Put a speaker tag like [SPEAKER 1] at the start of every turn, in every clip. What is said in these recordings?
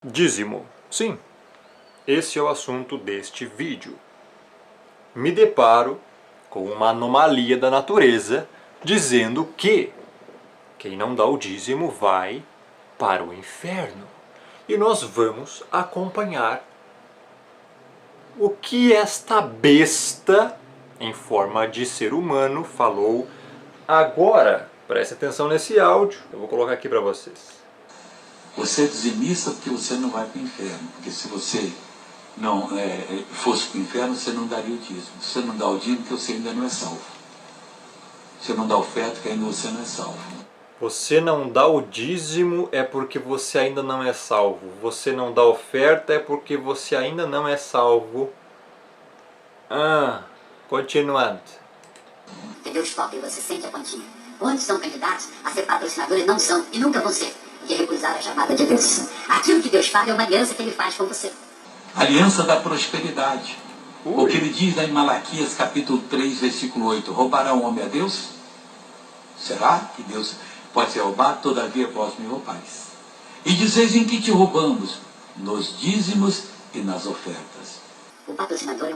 [SPEAKER 1] Dízimo. Sim, esse é o assunto deste vídeo. Me deparo com uma anomalia da natureza dizendo que quem não dá o dízimo vai para o inferno. E nós vamos acompanhar o que esta besta, em forma de ser humano, falou agora. Preste atenção nesse áudio, eu vou colocar aqui para vocês.
[SPEAKER 2] Você é dizimista porque você não vai para o inferno. Porque se você não fosse para o inferno, você não daria o dízimo. Você não dá o dízimo porque você ainda não é salvo. Você não dá oferta porque ainda você não é salvo.
[SPEAKER 1] Você não dá o dízimo é porque você ainda não é salvo. Você não dá oferta é porque você ainda não é salvo. Continuando.
[SPEAKER 3] Que Deus toque e você sente a quantia. Quantos são candidatos a ser patrocinadores não são e nunca vão ser, porque recusaram a chamada de Deus. Aquilo que Deus faz é uma aliança que Ele faz com você.
[SPEAKER 2] Aliança da prosperidade. O que ele diz lá em Malaquias capítulo 3, versículo 8. Roubará um homem a Deus? Será que Deus pode ser roubado? Todavia vós me roubais. E dizeis em que te roubamos? Nos dízimos e nas ofertas.
[SPEAKER 3] O patrocinador é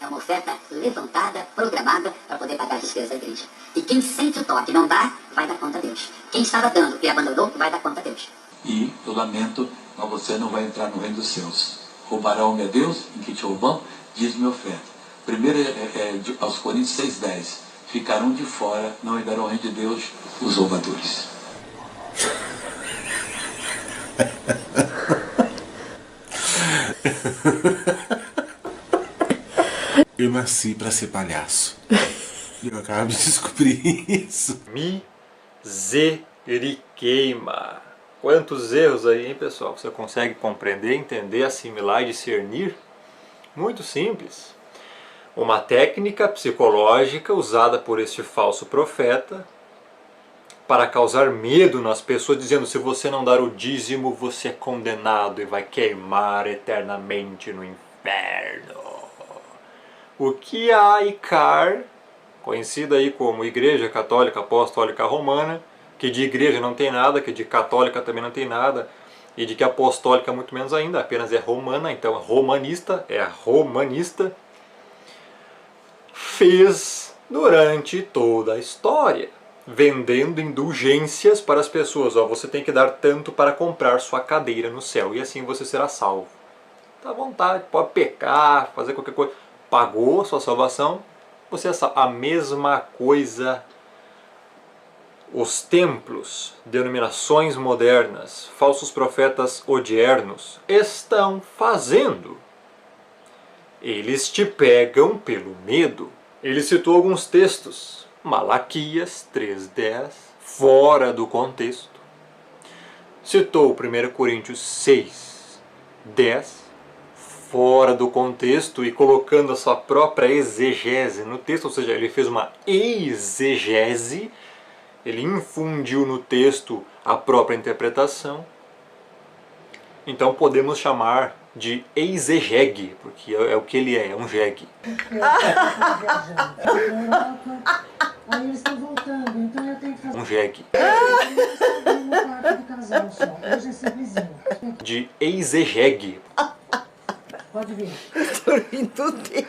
[SPEAKER 3] uma oferta levantada, programada para poder pagar as despesas da igreja. E quem sente o toque e não dá, vai dar conta a Deus. Quem estava dando e abandonou, vai dar conta a Deus.
[SPEAKER 2] E, eu lamento, mas você não vai entrar no reino dos céus. Roubará homem a Deus, em que te roubam, dízimo e oferta. Primeiro aos Coríntios 6,10. Ficarão de fora, não entrarão ao reino de Deus os roubadores.
[SPEAKER 4] Eu nasci pra ser palhaço. E eu acabo de descobrir isso.
[SPEAKER 1] Miseriqueima. Quantos erros aí, hein, pessoal? Você consegue compreender, entender, assimilar e discernir? Muito simples. Uma técnica psicológica usada por este falso profeta para causar medo nas pessoas, dizendo: se você não dar o dízimo, você é condenado e vai queimar eternamente no inferno. O que a ICAR, conhecida aí como Igreja Católica Apostólica Romana, que de igreja não tem nada, que de católica também não tem nada, e de que apostólica muito menos ainda, apenas é romana, então romanista, fez durante toda a história, vendendo indulgências para as pessoas. Você tem que dar tanto para comprar sua cadeira no céu, e assim você será salvo. Tá à vontade, pode pecar, fazer qualquer coisa. Pagou sua salvação, você é salvo. A mesma coisa os templos, denominações modernas, falsos profetas odiernos estão fazendo. Eles te pegam pelo medo. Ele citou alguns textos, Malaquias 3,10, fora do contexto. Citou 1 Coríntios 6,10, fora do contexto e colocando a sua própria exegese no texto, ou seja, ele fez uma exegese, ele infundiu no texto a própria interpretação. Então podemos chamar de exegege, porque é o que ele é um jegue.
[SPEAKER 5] Aí eles estão voltando, então eu tenho que fazer
[SPEAKER 1] Um jegue.
[SPEAKER 5] no quarto do casal só. Hoje é simplesinho.
[SPEAKER 1] De exegege.
[SPEAKER 5] Pode vir.
[SPEAKER 6] Tô rindo dele.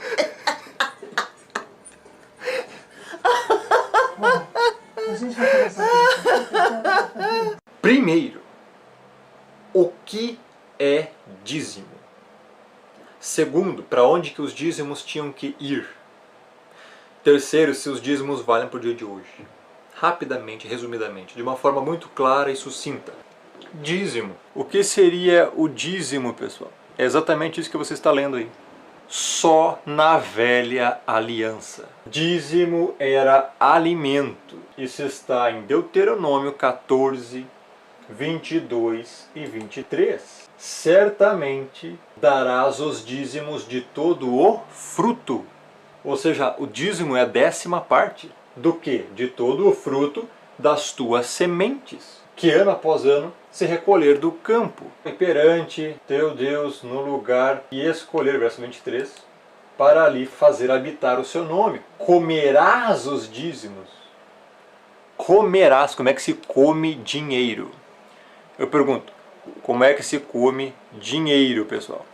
[SPEAKER 5] A gente vai começar.
[SPEAKER 1] Primeiro, o que é dízimo? Segundo, para onde que os dízimos tinham que ir? Terceiro, se os dízimos valem para o dia de hoje. Rapidamente, resumidamente, de uma forma muito clara e sucinta. Dízimo. O que seria o dízimo, pessoal? É exatamente isso que você está lendo aí. Só na velha aliança. Dízimo era alimento. Isso está em Deuteronômio 14, 22 e 23. Certamente darás os dízimos de todo o fruto. Ou seja, o dízimo é a 10ª parte. Do que? De todo o fruto das tuas sementes, que ano após ano se recolher do campo. E perante teu Deus no lugar e escolher, verso 23, para ali fazer habitar o seu nome. Comerás os dízimos. Comerás. Como é que se come dinheiro? Eu pergunto, Como é que se come dinheiro, pessoal?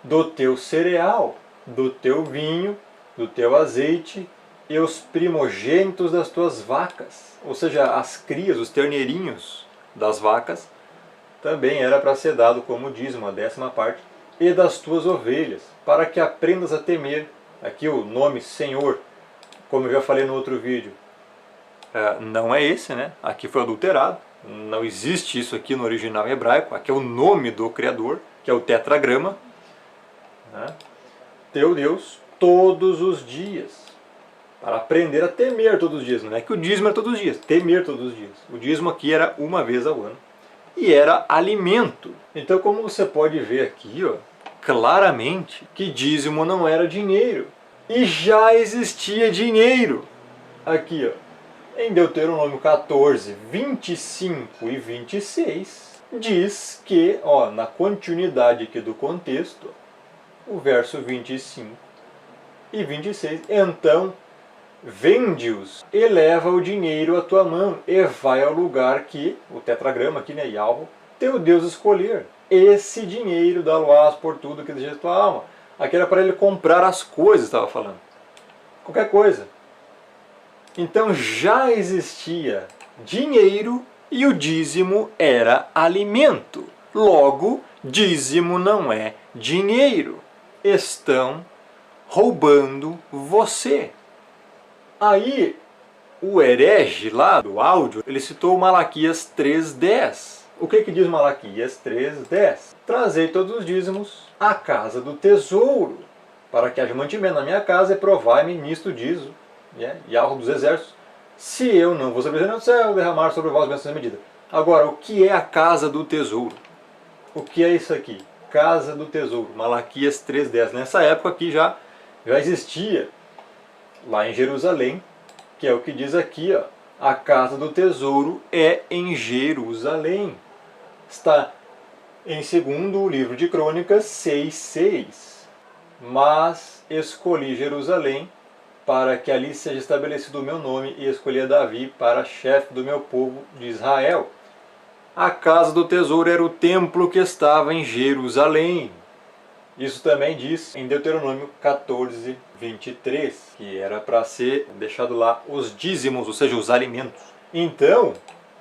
[SPEAKER 1] Do teu cereal, do teu vinho, do teu azeite e os primogênitos das tuas vacas. Ou seja, as crias, os terneirinhos das vacas, também era para ser dado como dízimo, a 10ª parte, e das tuas ovelhas, para que aprendas a temer. Aqui o nome Senhor, como eu já falei no outro vídeo, não é esse, né? Aqui foi adulterado, não existe isso aqui no original hebraico, aqui é o nome do Criador, que é o tetragrama, né? Teu Deus, todos os dias, para aprender a temer todos os dias. Não é que o dízimo era todos os dias, temer todos os dias. O dízimo aqui era uma vez ao ano e era alimento. Então, como você pode ver aqui, ó, claramente que dízimo não era dinheiro. E já existia dinheiro. Aqui, ó, em Deuteronômio 14, 25 e 26, diz que, ó, na continuidade aqui do contexto, o verso 25 e 26, então vende-os e leva o dinheiro à tua mão e vai ao lugar que, o tetragrama aqui, né, Yahweh, teu Deus escolher. Esse dinheiro dá-lo-ás por tudo que deseja tua alma. Aqui era para ele comprar as coisas, estava falando. Qualquer coisa. Então já existia dinheiro e o dízimo era alimento. Logo, dízimo não é dinheiro. Estão roubando você. Aí, o herege lá do áudio, ele citou Malaquias 3:10. O que diz Malaquias 3:10? Trazei todos os dízimos à casa do tesouro, para que haja mantimento na minha casa, e provai-me nisto, diz Yahweh dos exércitos, se eu não vos apresentar no céu, derramar sobre vós bênçãos sem medida. Agora, o que é a casa do tesouro? O que é isso aqui? Casa do tesouro, Malaquias 3:10. Nessa época aqui já existia, lá em Jerusalém, que é o que diz aqui, ó, a casa do tesouro é em Jerusalém. Está em 2º livro de Crônicas 6:6. Mas escolhi Jerusalém para que ali seja estabelecido o meu nome, e escolhi a Davi para chefe do meu povo de Israel. A casa do tesouro era o templo que estava em Jerusalém. Isso também diz em Deuteronômio 14:23, que era para ser deixado lá os dízimos, ou seja, os alimentos. Então,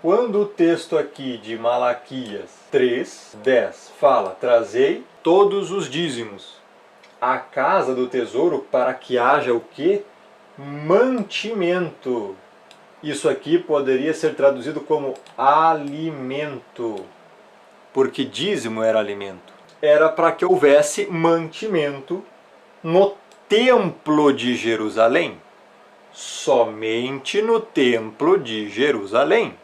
[SPEAKER 1] quando o texto aqui de Malaquias 3:10 fala, trazei todos os dízimos à casa do tesouro para que haja o quê? Mantimento. Isso aqui poderia ser traduzido como alimento, porque dízimo era alimento. Era para que houvesse mantimento no templo de Jerusalém. Somente no templo de Jerusalém.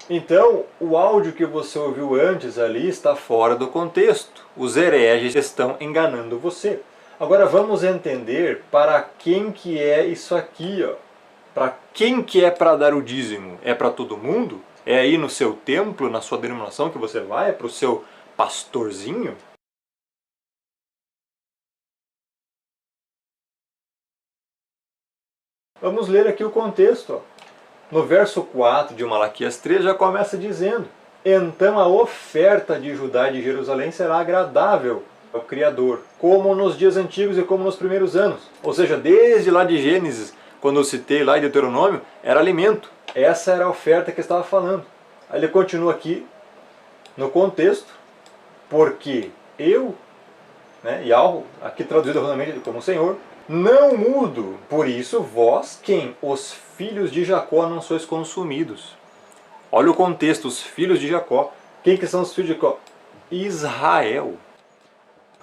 [SPEAKER 1] Então, o áudio que você ouviu antes ali está fora do contexto. Os hereges estão enganando você. Agora vamos entender para quem que é isso aqui, ó. Para quem que é para dar o dízimo? É para todo mundo? É aí no seu templo, na sua denominação que você vai? É para o seu pastorzinho? Vamos ler aqui o contexto, ó. No verso 4 de Malaquias 3 já começa dizendo: então a oferta de Judá e de Jerusalém será agradável ao Criador, como nos dias antigos e como nos primeiros anos. Ou seja, desde lá de Gênesis, quando eu citei lá em Deuteronômio, era alimento. Essa era a oferta que estava falando. Aí ele continua aqui no contexto, porque eu, Yahweh, aqui traduzido erroneamente como Senhor, não mudo, por isso vós, quem? Os filhos de Jacó não sois consumidos. Olha o contexto, os filhos de Jacó. Quem que são os filhos de Jacó? Israel.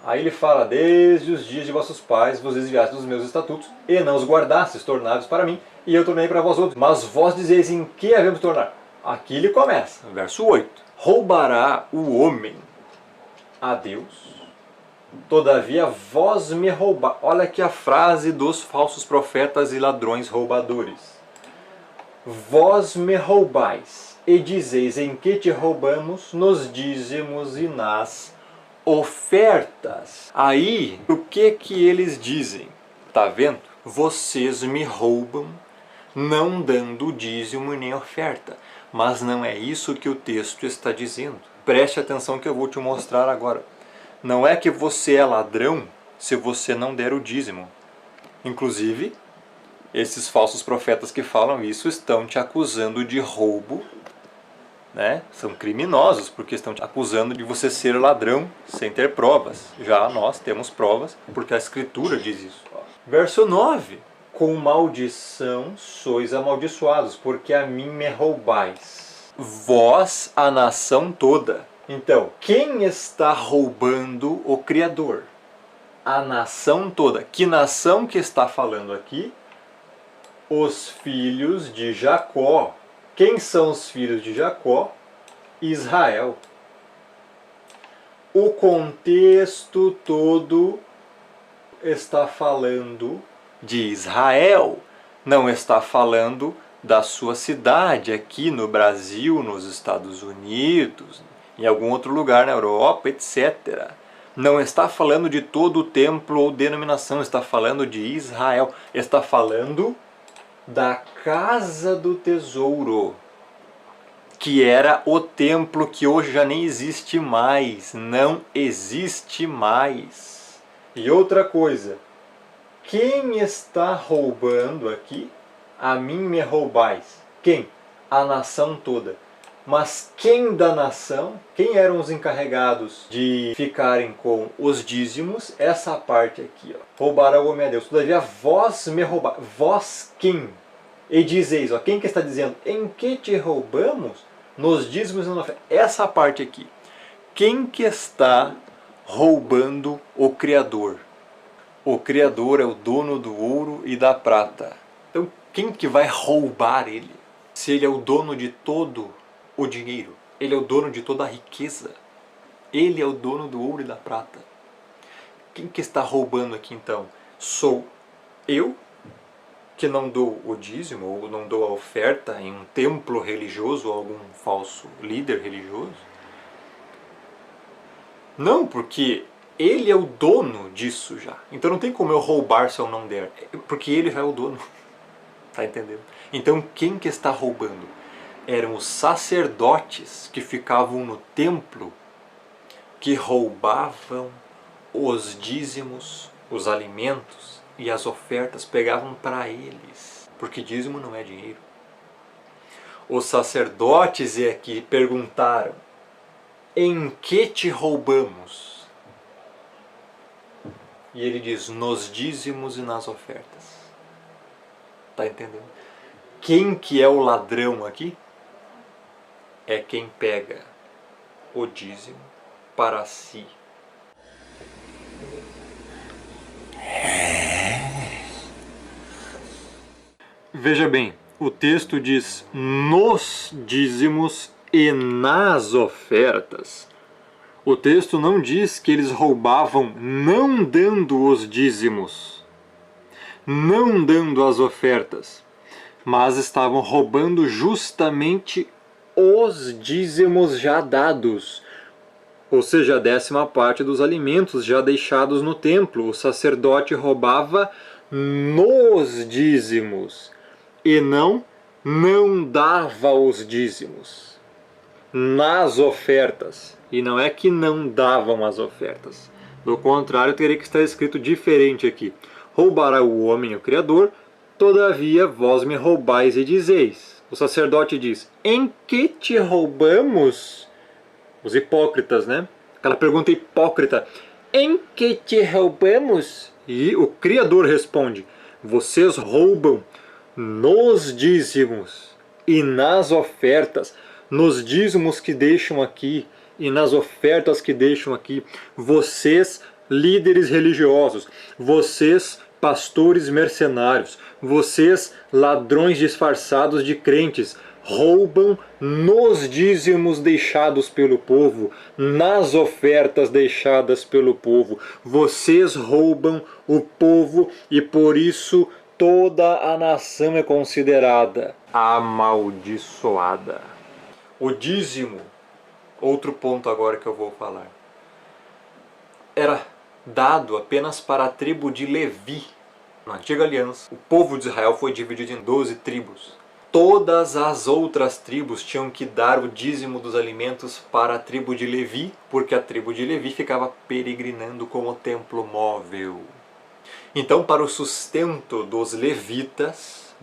[SPEAKER 1] Aí ele fala, desde os dias de vossos pais vos desviastes dos meus estatutos, e não os guardastes, tornados para mim, e eu tornei para vós outros. Mas vós dizeis, em que havemos tornar? Aqui ele começa, verso 8. Roubará o homem a Deus? Todavia vós me roubais. Olha aqui a frase dos falsos profetas e ladrões roubadores. Vós me roubais, e dizeis, em que te roubamos? Nos dízimos e nas ofertas. Aí, o que eles dizem? Tá vendo? Vocês me roubam, não dando dízimo nem oferta. Mas não é isso que o texto está dizendo. Preste atenção que eu vou te mostrar agora. Não é que você é ladrão se você não der o dízimo. Inclusive, esses falsos profetas que falam isso estão te acusando de roubo, né? São criminosos porque estão te acusando de você ser ladrão sem ter provas. Já nós temos provas porque a Escritura diz isso. Verso 9. Com maldição sois amaldiçoados, porque a mim me roubais. Vós, a nação toda. Então, quem está roubando o Criador? A nação toda. Que nação que está falando aqui? Os filhos de Jacó. Quem são os filhos de Jacó? Israel. O contexto todo está falando de Israel. Não está falando da sua cidade aqui no Brasil, nos Estados Unidos, em algum outro lugar na Europa, etc. Não está falando de todo o templo ou denominação, está falando de Israel. Está falando da casa do tesouro, que era o templo que hoje já nem existe mais. Não existe mais. E outra coisa, quem está roubando aqui? A mim me roubais. Quem? A nação toda. Mas quem da nação? Quem eram os encarregados de ficarem com os dízimos? Essa parte aqui, ó. Roubará o homem a Deus. Todavia vós me roubais. Vós quem? E dizeis, ó, quem que está dizendo? Em que te roubamos? Nos dízimos e na oferta. Essa parte aqui. Quem que está roubando o Criador? O Criador é o dono do ouro e da prata. Então quem que vai roubar ele? Se ele é o dono de todo o dinheiro, ele é o dono de toda a riqueza, ele é o dono do ouro e da prata. Quem que está roubando aqui então? Sou eu, que não dou o dízimo ou não dou a oferta em um templo religioso ou algum falso líder religioso? Não, porque ele é o dono disso já. Então não tem como eu roubar se eu não der, porque ele já é o dono. Tá entendendo? Então quem que está roubando? Eram os sacerdotes que ficavam no templo, que roubavam os dízimos, os alimentos e as ofertas, pegavam para eles, porque dízimo não é dinheiro. Os sacerdotes é que perguntaram: em que te roubamos? E ele diz: nos dízimos e nas ofertas. Tá entendendo? Quem que é o ladrão aqui? É quem pega o dízimo para si. Veja bem, o texto diz nos dízimos e nas ofertas. O texto não diz que eles roubavam não dando os dízimos, não dando as ofertas, mas estavam roubando justamente os dízimos já dados, ou seja, a 10ª parte dos alimentos já deixados no templo. O sacerdote roubava nos dízimos e não dava os dízimos, nas ofertas. E não é que não davam as ofertas, do contrário, teria que estar escrito diferente aqui: roubará o homem o Criador, todavia vós me roubais e dizeis. O sacerdote diz: em que te roubamos? Os hipócritas, né? Aquela pergunta hipócrita: em que te roubamos? E o Criador responde: vocês roubam nos dízimos e nas ofertas. Nos dízimos que deixam aqui e nas ofertas que deixam aqui. Vocês, líderes religiosos, vocês, pastores mercenários, vocês, ladrões disfarçados de crentes, roubam nos dízimos deixados pelo povo, nas ofertas deixadas pelo povo. Vocês roubam o povo e por isso toda a nação é considerada amaldiçoada. O dízimo, outro ponto agora que eu vou falar, era dado apenas para a tribo de Levi. Na antiga aliança, o povo de Israel foi dividido em 12 tribos. todas as outras tribos tinham que dar o dízimo dos alimentos para a tribo de Levi, porque a tribo de Levi ficava peregrinando com o templo móvel. Então, para o sustento dos levitas,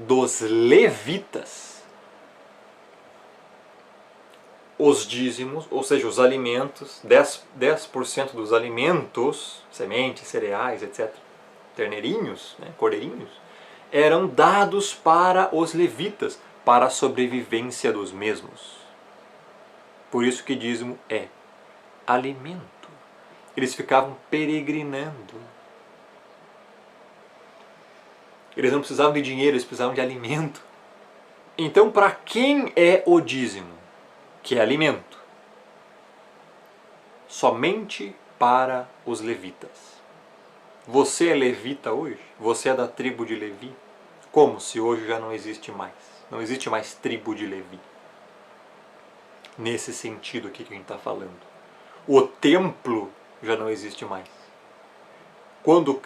[SPEAKER 1] os dízimos, ou seja, os alimentos, 10% dos alimentos, sementes, cereais, etc., terneirinhos, né, cordeirinhos, eram dados para os levitas, para a sobrevivência dos mesmos. Por isso que dízimo é alimento. Eles ficavam peregrinando. Eles não precisavam de dinheiro, eles precisavam de alimento. Então, para quem é o dízimo? Que é alimento. Somente para os levitas. Você é levita hoje? Você é da tribo de Levi? Como se hoje já não existe mais? Não existe mais tribo de Levi. Nesse sentido aqui que a gente está falando. O templo já não existe mais. Quando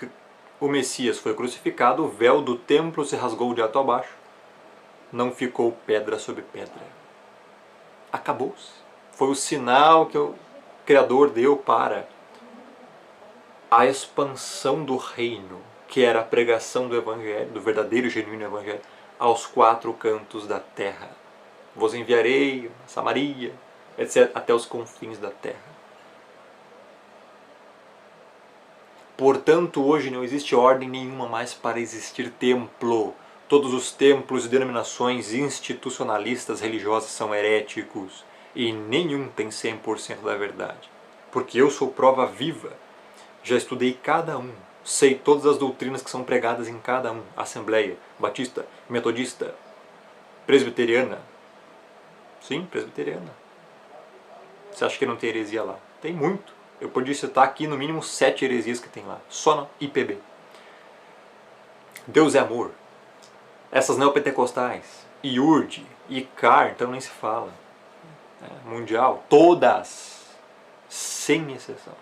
[SPEAKER 1] o Messias foi crucificado, o véu do templo se rasgou de alto a baixo. Não ficou pedra sobre pedra. Acabou-se. Foi o sinal que o Criador deu para a expansão do reino, que era a pregação do Evangelho, do verdadeiro e genuíno Evangelho, aos 4 cantos da terra. Vos enviarei a Samaria, etc., até os confins da terra. Portanto, hoje não existe ordem nenhuma mais para existir templo. Todos os templos e denominações institucionalistas religiosas são heréticos e nenhum tem 100% da verdade. Porque eu sou prova viva. Já estudei cada um, sei todas as doutrinas que são pregadas em cada um. Assembleia, Batista, Metodista, Presbiteriana. Sim, Presbiteriana. Você acha que não tem heresia lá? Tem muito. Eu podia citar aqui no mínimo 7 heresias que tem lá, só na IPB. Deus é amor. Essas neopentecostais, IURD, ICAR, então nem se fala. Mundial, todas, sem exceção.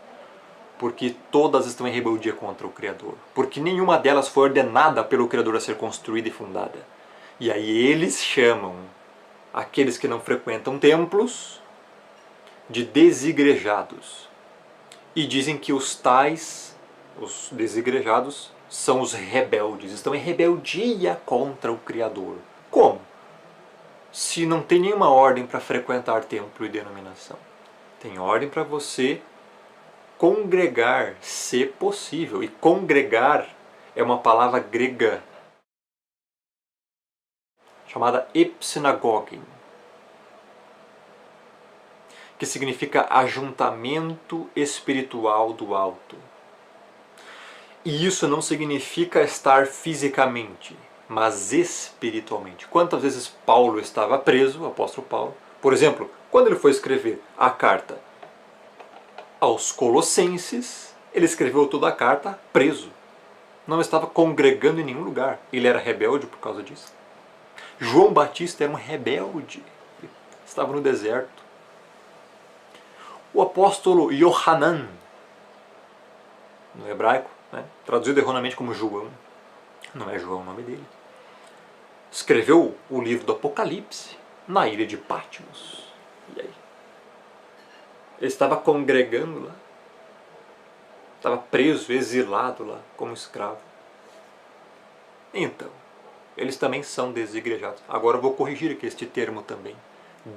[SPEAKER 1] Porque todas estão em rebeldia contra o Criador. Porque nenhuma delas foi ordenada pelo Criador a ser construída e fundada. E aí eles chamam aqueles que não frequentam templos de desigrejados. E dizem que os tais, os desigrejados, são os rebeldes. Estão em rebeldia contra o Criador. Como? Se não tem nenhuma ordem para frequentar templo e denominação. Tem ordem para você congregar, se possível. E congregar é uma palavra grega chamada epsinagogen, que significa ajuntamento espiritual do alto. E isso não significa estar fisicamente, mas espiritualmente. Quantas vezes Paulo estava preso, o apóstolo Paulo? Por exemplo, quando ele foi escrever a carta aos Colossenses, ele escreveu toda a carta preso. Não estava congregando em nenhum lugar. Ele era rebelde por causa disso. João Batista era um rebelde. Ele estava no deserto. O apóstolo Yohanan, no hebraico, né, traduzido erroneamente como João, não é João o nome dele, escreveu o livro do Apocalipse na ilha de Patmos. E aí? Ele estava congregando lá, estava preso, exilado lá, como escravo. Então, eles também são desigrejados. Agora eu vou corrigir aqui este termo também.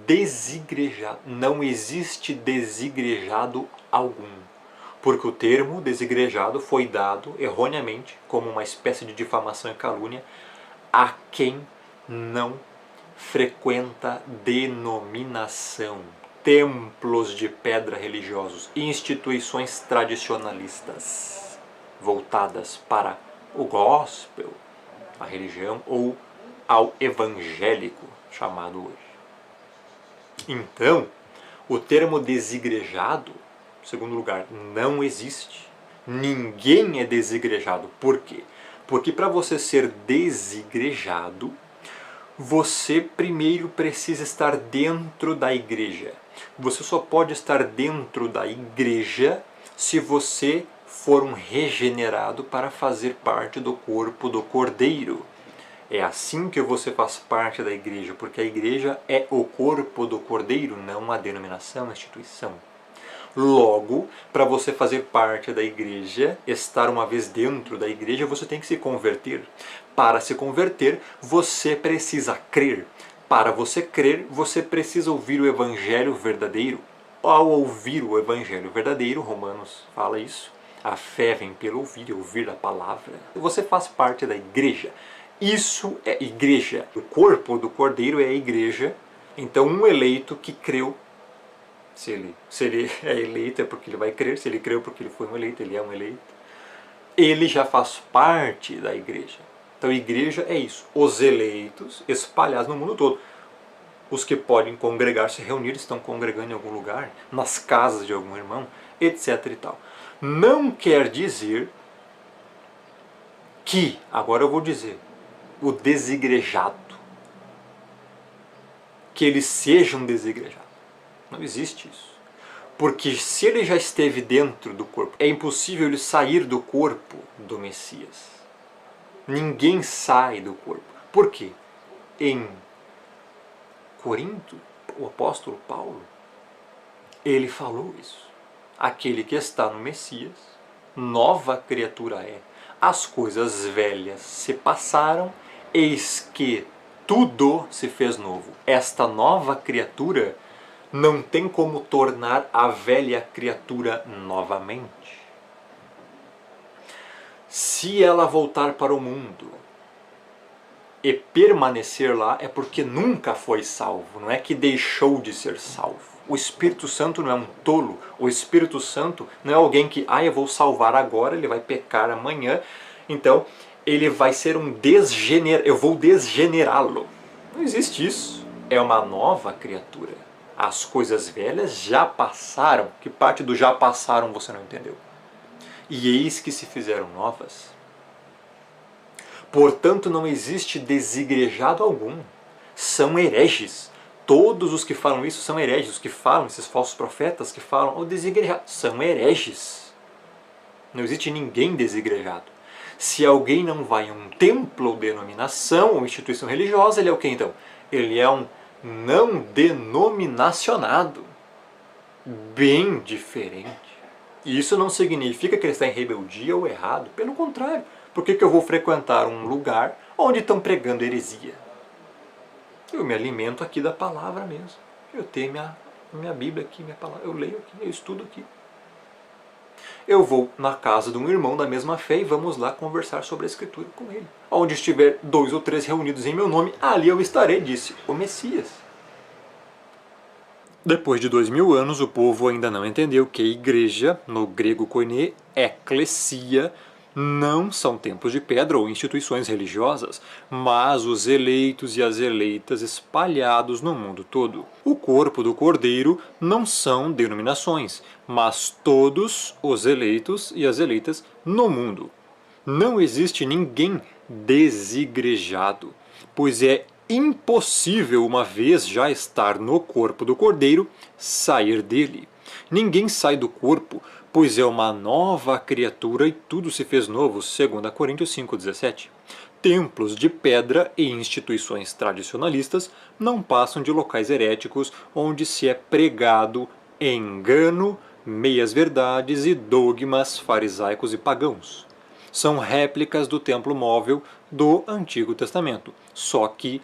[SPEAKER 1] Desigrejado. Não existe desigrejado algum. Porque o termo desigrejado foi dado erroneamente como uma espécie de difamação e calúnia a quem não frequenta denominação, templos de pedra religiosos, instituições tradicionalistas voltadas para o gospel, a religião, ou ao evangélico, chamado hoje. Então, o termo desigrejado, em segundo lugar, não existe. Ninguém é desigrejado. Por quê? Porque para você ser desigrejado, você primeiro precisa estar dentro da igreja. Você só pode estar dentro da igreja se você for um regenerado para fazer parte do corpo do Cordeiro. É assim que você faz parte da igreja, porque a igreja é o corpo do Cordeiro, não uma denominação, uma instituição. Logo, para você fazer parte da igreja, estar uma vez dentro da igreja, você tem que se converter. Para se converter, você precisa crer. Para você crer, você precisa ouvir o evangelho verdadeiro. Ao ouvir o evangelho verdadeiro, Romanos fala isso, a fé vem pelo ouvir e ouvir a palavra. Você faz parte da igreja. Isso é igreja. O corpo do Cordeiro é a igreja. Então, um eleito que creu, se ele é eleito é porque ele vai crer, se ele creu porque ele foi um eleito, ele é um eleito, ele já faz parte da igreja. Então, a igreja é isso, os eleitos espalhados no mundo todo. Os que podem congregar, se reunir, estão congregando em algum lugar, nas casas de algum irmão, etc. e tal. Não quer dizer que, agora eu vou dizer, o desigrejado, que eles sejam desigrejados. Não existe isso. Porque se ele já esteve dentro do corpo, é impossível ele sair do corpo do Messias. Ninguém sai do corpo. Por quê? Em Corinto, o apóstolo Paulo, ele falou isso. Aquele que está no Messias, nova criatura é. As coisas velhas se passaram, eis que tudo se fez novo. Esta nova criatura não tem como tornar a velha criatura novamente. Se ela voltar para o mundo e permanecer lá, é porque nunca foi salvo, não é que deixou de ser salvo. O Espírito Santo não é um tolo, o Espírito Santo não é alguém que, eu vou salvar agora, ele vai pecar amanhã, então ele vai ser eu vou desgenerá-lo. Não existe isso. É uma nova criatura. As coisas velhas já passaram. Que parte do já passaram você não entendeu? E eis que se fizeram novas. Portanto, não existe desigrejado algum. São hereges. Todos os que falam isso são hereges. Os que falam, esses falsos profetas que falam, o desigrejado, são hereges. Não existe ninguém desigrejado. Se alguém não vai a um templo ou denominação ou instituição religiosa, ele é o que então? Ele é um não denominacionado. Bem diferente. E isso não significa que ele está em rebeldia ou errado. Pelo contrário. Por que eu vou frequentar um lugar onde estão pregando heresia? Eu me alimento aqui da palavra mesmo. Eu tenho minha Bíblia aqui, minha palavra. Eu leio aqui, eu estudo aqui. Eu vou na casa de um irmão da mesma fé e vamos lá conversar sobre a Escritura com ele. Onde estiver 2 ou 3 reunidos em meu nome, ali eu estarei, disse o Messias. Depois de 2000 anos, o povo ainda não entendeu que a igreja, no grego koine, eklesia, não são templos de pedra ou instituições religiosas, mas os eleitos e as eleitas espalhados no mundo todo. O corpo do Cordeiro não são denominações, mas todos os eleitos e as eleitas no mundo. Não existe ninguém desigrejado, pois é impossível, uma vez já estar no corpo do Cordeiro, sair dele. Ninguém sai do corpo, pois é uma nova criatura e tudo se fez novo, 2 Coríntios 5,17. Templos de pedra e instituições tradicionalistas não passam de locais heréticos onde se é pregado engano, meias-verdades e dogmas farisaicos e pagãos. São réplicas do templo móvel do Antigo Testamento, só que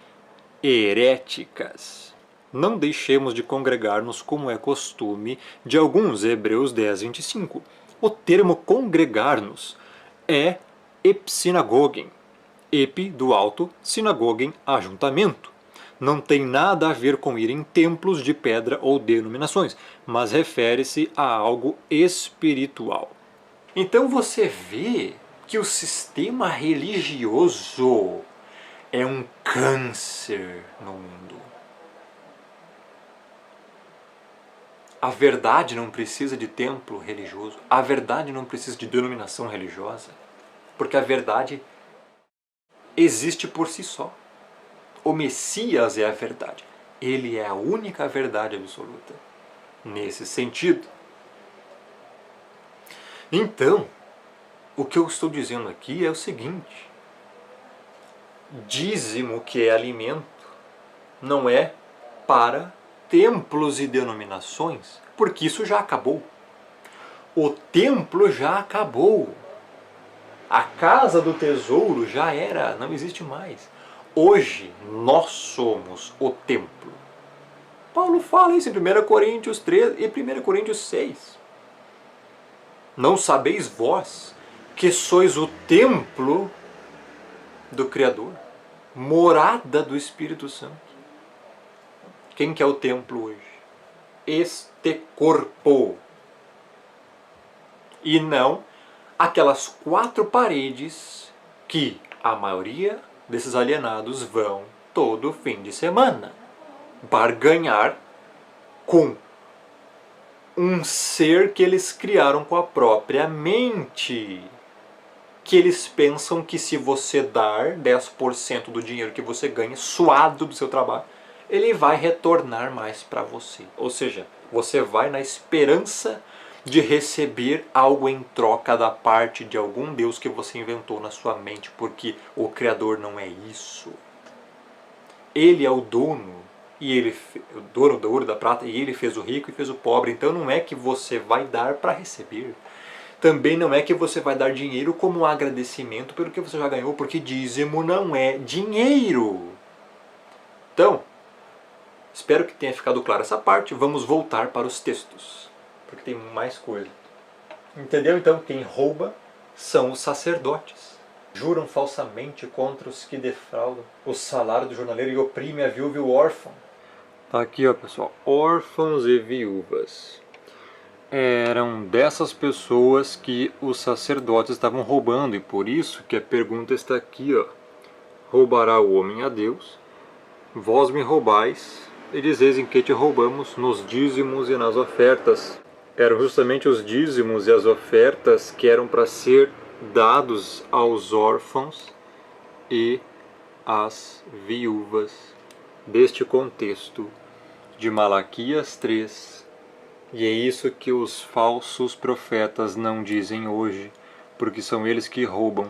[SPEAKER 1] heréticas. Não deixemos de congregar-nos como é costume de alguns, Hebreus 10, 25. O termo congregar-nos é epsinagogen, epi do alto, sinagogen, ajuntamento. Não tem nada a ver com ir em templos de pedra ou denominações, mas refere-se a algo espiritual. Então você vê que o sistema religioso é um câncer no mundo. A verdade não precisa de templo religioso. A verdade não precisa de denominação religiosa. Porque a verdade existe por si só. O Messias é a verdade. Ele é a única verdade absoluta. Nesse sentido. Então, o que eu estou dizendo aqui é o seguinte. dízimo, que é alimento, não é para templos e denominações, porque isso já acabou. O templo já acabou. A casa do tesouro já era, não existe mais. Hoje nós somos o templo. Paulo fala isso em 1 Coríntios 3 e 1 Coríntios 6. Não sabeis vós que sois o templo do Criador, morada do Espírito Santo. Quem que é o templo hoje? Este corpo. E não aquelas 4 paredes que a maioria desses alienados vão todo fim de semana barganhar com um ser que eles criaram com a própria mente. Que eles pensam que se você dar 10% do dinheiro que você ganha, suado do seu trabalho, ele vai retornar mais para você. Ou seja, você vai na esperança de receber algo em troca da parte de algum Deus que você inventou na sua mente, porque o Criador não é isso. Ele é o dono, o dono do ouro e da prata, e ele fez o rico e fez o pobre. Então não é que você vai dar para receber. Também não é que você vai dar dinheiro como um agradecimento pelo que você já ganhou, porque dízimo não é dinheiro. Então, espero que tenha ficado clara essa parte. Vamos voltar para os textos, porque tem mais coisa. Entendeu? Então, quem rouba são os sacerdotes. Juram falsamente contra os que defraudam o salário do jornaleiro e oprimem a viúva e o órfão. Tá aqui, ó, pessoal. Órfãos e viúvas. Eram dessas pessoas que os sacerdotes estavam roubando, e por isso que a pergunta está aqui, ó. Roubará o homem a Deus? Vós me roubais, e dizeis em que te roubamos, nos dízimos e nas ofertas. Eram justamente os dízimos e as ofertas que eram para ser dados aos órfãos e às viúvas deste contexto de Malaquias 3. E é isso que os falsos profetas não dizem hoje, porque são eles que roubam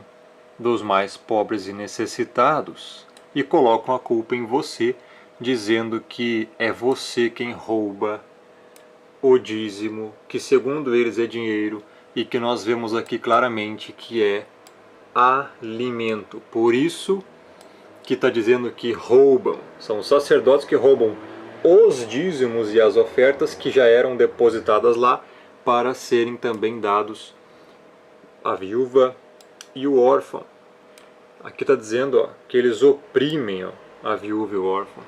[SPEAKER 1] dos mais pobres e necessitados e colocam a culpa em você, dizendo que é você quem rouba o dízimo, que segundo eles é dinheiro, e que nós vemos aqui claramente que é alimento. Por isso que está dizendo que roubam, são os sacerdotes que roubam os dízimos e as ofertas que já eram depositadas lá para serem também dados à viúva e o órfão. Aqui está dizendo, ó, que eles oprimem, ó, a viúva e o órfão,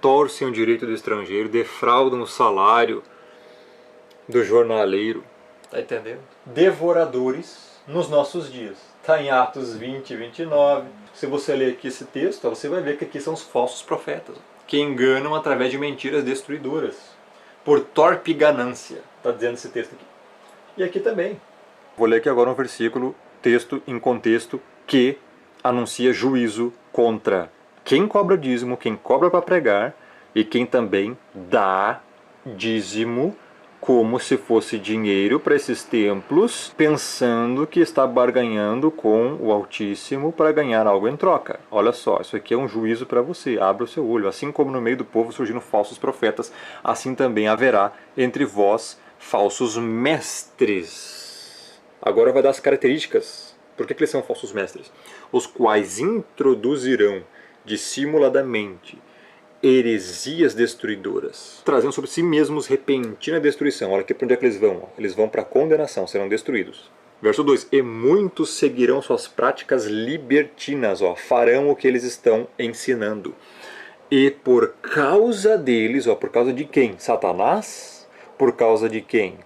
[SPEAKER 1] torcem o direito do estrangeiro, defraudam o salário do jornaleiro. Está entendendo? Devoradores nos nossos dias. Está em Atos 20 e 29. Se você ler aqui esse texto, você vai ver que aqui são os falsos profetas, que enganam através de mentiras destruidoras, por torpe ganância. Está dizendo esse texto aqui. E aqui também. Vou ler aqui agora um versículo, texto em contexto, que anuncia juízo contra quem cobra dízimo, quem cobra para pregar, e quem também dá dízimo como se fosse dinheiro para esses templos, pensando que está barganhando com o Altíssimo para ganhar algo em troca. Olha só, isso aqui é um juízo para você, abra o seu olho. Assim como no meio do povo surgiram falsos profetas, assim também haverá entre vós falsos mestres. Agora vai dar as características. Por que eles são falsos mestres? Os quais introduzirão dissimuladamente heresias destruidoras, trazendo sobre si mesmos repentina destruição. Olha aqui para onde é que eles vão. Eles vão para a condenação, serão destruídos. Verso 2. E muitos seguirão suas práticas libertinas, ó, farão o que eles estão ensinando. E por causa deles, ó, por causa de quem? Satanás? Por causa de quem?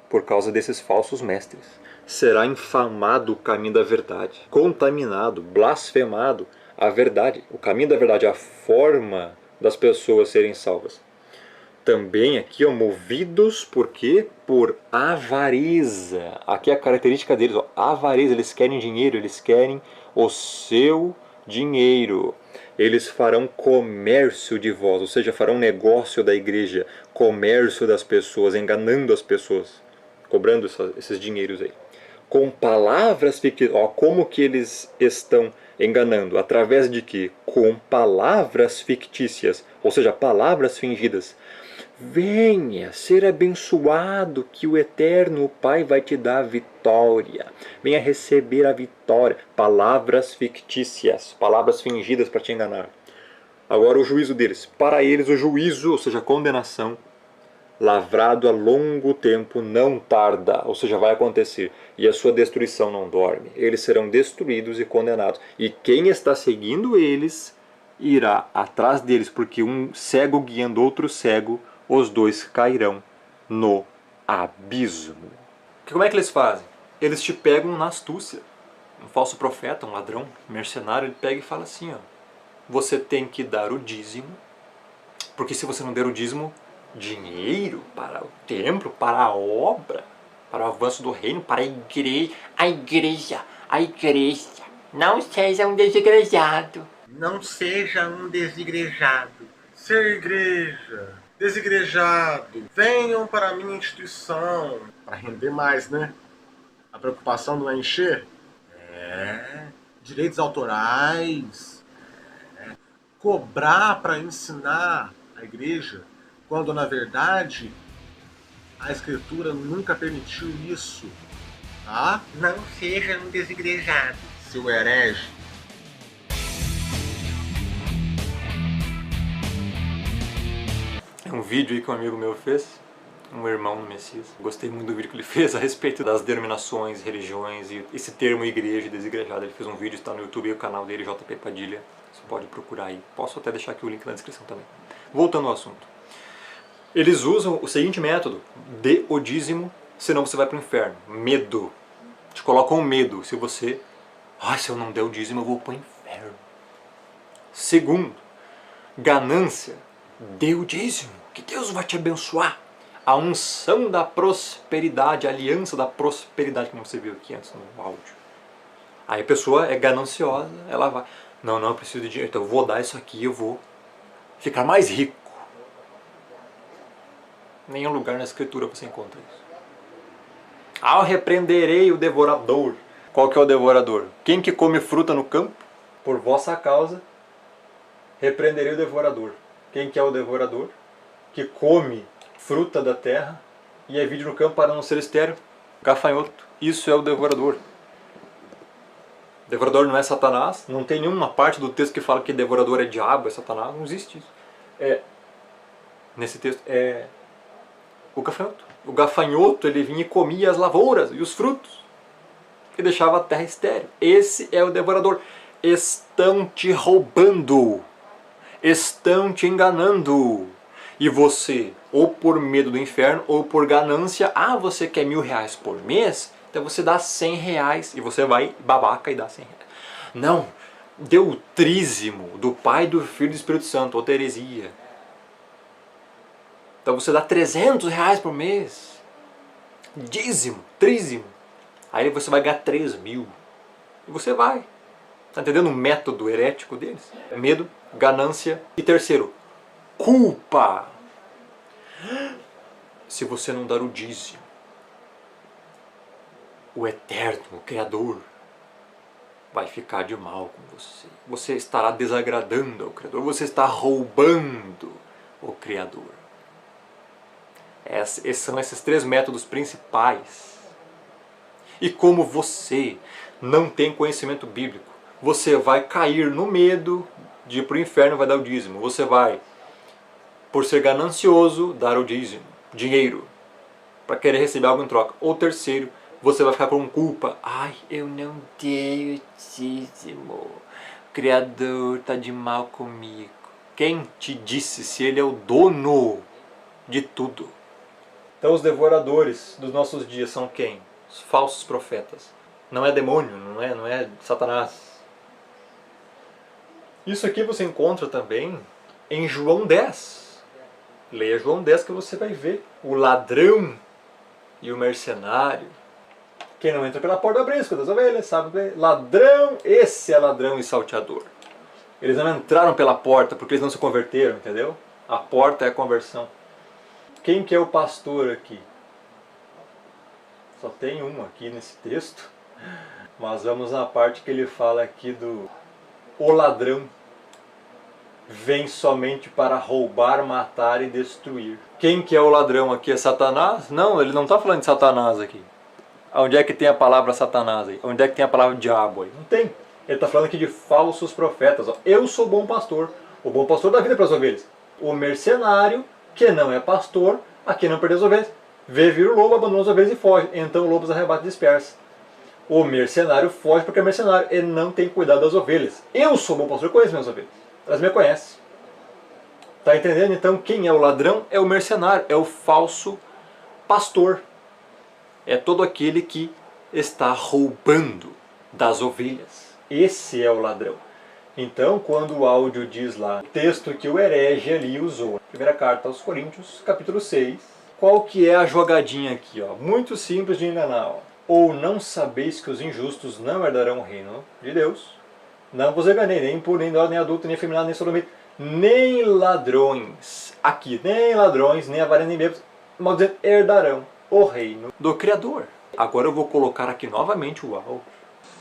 [SPEAKER 1] Por causa desses falsos mestres. Será infamado o caminho da verdade, contaminado, blasfemado a verdade, o caminho da verdade, a forma das pessoas serem salvas. Também aqui, ó, movidos por quê? Por avareza. Aqui é a característica deles, ó, avareza. Eles querem dinheiro, eles querem o seu dinheiro. Eles farão comércio de vós, ou seja, farão negócio da igreja, comércio das pessoas, enganando as pessoas, cobrando esses dinheiros aí. com palavras fictícias. Ó, como que eles estão enganando? Através de quê? Com palavras fictícias, ou seja, palavras fingidas. Venha ser abençoado, que o eterno Pai vai te dar a vitória. Venha receber a vitória. Palavras fictícias, palavras fingidas para te enganar. Agora o juízo deles. Para eles o juízo, ou seja, a condenação, lavrado a longo tempo, não tarda, ou seja, vai acontecer. E a sua destruição não dorme. Eles serão destruídos e condenados. E quem está seguindo eles irá atrás deles, porque um cego guiando outro cego, os dois cairão no abismo. Como é que eles fazem? Eles te pegam na astúcia. Um falso profeta, um ladrão, um mercenário, ele pega e fala assim, ó, você tem que dar o dízimo, porque se você não der o dízimo, dinheiro para o templo, para a obra, para o avanço do reino, para a igreja, não seja um desigrejado.
[SPEAKER 4] Não seja um desigrejado. Ser igreja, desigrejado, venham para a minha instituição. Para render mais, né? A preocupação não é encher? Direitos autorais. Cobrar para ensinar a igreja, quando na verdade a Escritura nunca permitiu isso. Tá? Não seja um desigrejado, seu herege.
[SPEAKER 1] É um vídeo aí que um amigo meu fez, um irmão no Messias. Gostei muito do vídeo que ele fez a respeito das denominações, religiões e esse termo igreja e desigrejado. Ele fez um vídeo, está no YouTube e o canal dele, JP Padilha. Você pode procurar aí. Posso até deixar aqui o link na descrição também. Voltando ao assunto. Eles usam o seguinte método: dê o dízimo, senão você vai para o inferno. Medo. Te colocam medo. Se você... se eu não der o dízimo eu vou para o inferno. Segundo, ganância. Dê o dízimo, que Deus vai te abençoar. A unção da prosperidade, a aliança da prosperidade, como você viu aqui antes no áudio. Aí a pessoa é gananciosa, ela vai... Não, eu preciso de dinheiro, então eu vou dar isso aqui, eu vou ficar mais rico. Nenhum lugar na Escritura você encontra isso. Eu repreenderei o devorador. Qual que é o devorador? Quem que come fruta no campo? Por vossa causa, repreenderei o devorador. Quem que é o devorador? Que come fruta da terra e é vide no campo para não ser estéril. Gafanhoto. Isso é o devorador. Devorador não é Satanás. Não tem nenhuma parte do texto que fala que devorador é diabo, é Satanás. Não existe isso. Nesse texto é o gafanhoto. O gafanhoto, ele vinha e comia as lavouras e os frutos, que deixava a terra estéril. Esse é o devorador. Estão te roubando. Estão te enganando. E você, ou por medo do inferno, ou por ganância, você quer R$1.000 por mês? Então você dá R$100 e você vai babaca e dá R$100. Não, deu o trízimo do Pai, do Filho e do Espírito Santo, ou Teresia. Então você dá R$300 por mês. Dízimo, trízimo. Aí você vai ganhar 3.000. E você vai. Está entendendo o método herético deles? Medo, ganância e terceiro, culpa. Se você não dar o dízimo, o eterno, o Criador, vai ficar de mal com você. Você estará desagradando ao Criador. Você está roubando o Criador. Esses são esses 3 métodos principais. E como você não tem conhecimento bíblico, você vai cair no medo de ir para o inferno, vai dar o dízimo. Você vai, por ser ganancioso, dar o dízimo, dinheiro, para querer receber algo em troca. Ou terceiro, você vai ficar com culpa. Eu não dei o dízimo. O Criador está de mal comigo. Quem te disse se Ele é o dono de tudo? Então os devoradores dos nossos dias são quem? Os falsos profetas. Não é demônio, não é Satanás. Isso aqui você encontra também em João 10. Leia João 10 que você vai ver o ladrão e o mercenário. Quem não entra pela porta abre das ovelhas, sabe bem? Ladrão, esse é ladrão e salteador. Eles não entraram pela porta porque eles não se converteram, entendeu? A porta é a conversão. Quem que é o pastor aqui? Só tem um aqui nesse texto, mas vamos na parte que ele fala aqui do o ladrão vem somente para roubar, matar e destruir. Quem que é o ladrão aqui? É Satanás? Não, ele não está falando de Satanás aqui. Onde é que tem a palavra Satanás aí? Onde é que tem a palavra diabo aí? Não tem. Ele está falando aqui de falsos profetas. Ó. Eu sou bom pastor. O bom pastor dá vida para as ovelhas. O mercenário, que não é pastor, aqui não perdeu as ovelhas, vê vir o lobo, abandona as ovelhas e foge. Então o lobo os arrebata e dispersa. O mercenário foge porque é mercenário. Ele não tem cuidado das ovelhas. Eu sou bom pastor, conheço minhas ovelhas. Elas me conhecem. Está entendendo? Então quem é o ladrão? É o mercenário, é o falso pastor. É todo aquele que está roubando das ovelhas. Esse é o ladrão. Então, quando o áudio diz lá, o texto que o herege ali usou, primeira carta aos Coríntios, capítulo 6, qual que é a jogadinha aqui? Ó? Muito simples de enganar. Ó. Ou não sabeis que os injustos não herdarão o reino de Deus? Não vos enganei, nem impuro, nem idólatra, nem adulto, nem efeminado, nem sodomita, nem ladrões. Aqui, nem ladrões, nem avarentos, nem bêbados, mal dizendo, herdarão o reino do Criador. Agora eu vou colocar aqui novamente o áudio.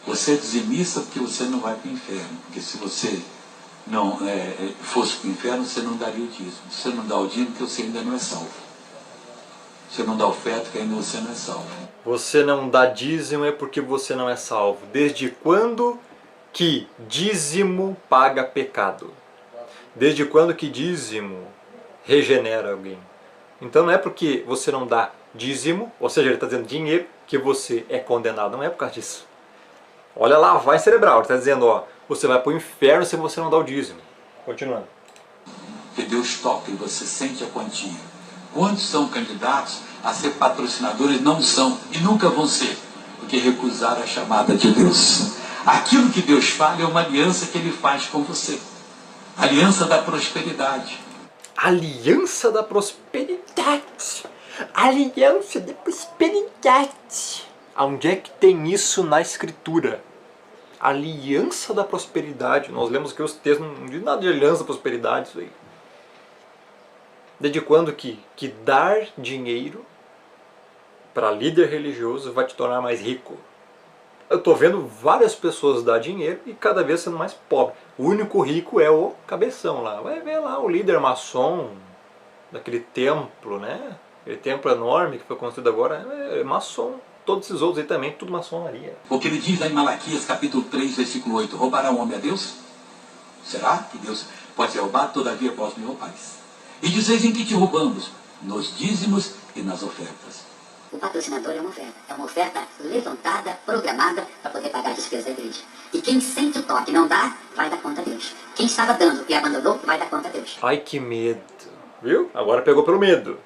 [SPEAKER 2] Você é dizimista porque você não vai para o inferno. Porque se você não fosse para o inferno, você não daria o dízimo. Você não dá o dízimo porque você ainda não é salvo. Você não dá oferta porque ainda você não é salvo.
[SPEAKER 1] Você não dá dízimo é porque você não é salvo. Desde quando que dízimo paga pecado? Desde quando que dízimo regenera alguém? Então não é porque você não dá dízimo, ou seja, ele está dizendo dinheiro, que você é condenado. Não é por causa disso. Olha lá, vai cerebral. Ele está dizendo, ó, você vai para o inferno se você não dá o dízimo. Continuando.
[SPEAKER 2] Que Deus toca e você sente a quantia. Quantos são candidatos a ser patrocinadores? Não são e nunca vão ser, porque recusaram a chamada de Deus. Aquilo que Deus fala é uma aliança que Ele faz com você. Aliança da prosperidade.
[SPEAKER 1] Aliança da prosperidade. Aliança da prosperidade. Onde é que tem isso na Escritura? Aliança da prosperidade. Nós lemos aqui os textos, não diz nada de aliança da prosperidade. Isso aí. Desde quando que dar dinheiro para líder religioso vai te tornar mais rico? Eu estou vendo várias pessoas dar dinheiro e cada vez sendo mais pobre. O único rico é o cabeção lá. Vai ver lá o líder maçom daquele templo, né? Aquele templo enorme que foi construído agora é maçom. Todos esses outros aí também, tudo maçonaria.
[SPEAKER 2] O que ele diz lá em Malaquias, capítulo 3, versículo 8. Roubará o homem a Deus? Será que Deus pode ser roubado? Todavia vós me roubais. E dizeis em que te roubamos? Nos dízimos e nas ofertas.
[SPEAKER 3] O patrocinador é uma oferta. É uma oferta levantada, programada para poder pagar a despesa da igreja. E quem sente o toque e não dá, vai dar conta a Deus. Quem estava dando e abandonou, vai dar conta a Deus.
[SPEAKER 1] Ai, que medo. Viu? Agora pegou pelo medo.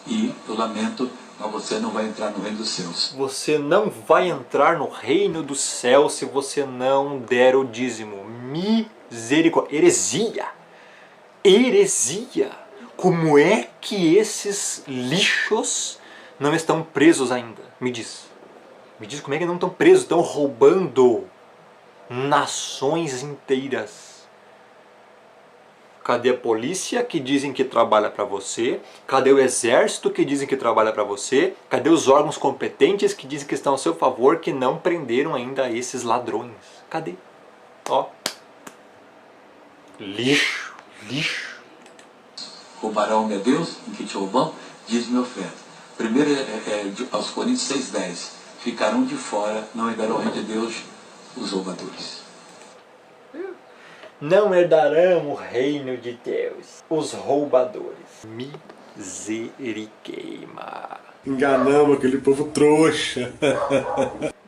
[SPEAKER 2] E, eu lamento, mas você não vai entrar no reino dos céus.
[SPEAKER 1] Você não vai entrar no reino do céu se você não der o dízimo. Misericórdia. Heresia. Heresia. Como é que esses lixos não estão presos ainda? Me diz. Me diz como é que não estão presos? Estão roubando nações inteiras. Cadê a polícia que dizem que trabalha para você? Cadê o exército que dizem que trabalha para você? Cadê os órgãos competentes que dizem que estão a seu favor, que não prenderam ainda esses ladrões? Cadê? Ó. Lixo, lixo.
[SPEAKER 2] Roubará homem a Deus, em que te roubam, diz-me oferta. Primeiro aos Coríntios 6,10. Ficarão de fora, não herdarão o reino de Deus, os roubadores.
[SPEAKER 1] Não herdarão o reino de Deus, os roubadores. Miseriqueima.
[SPEAKER 4] Enganamos aquele povo trouxa.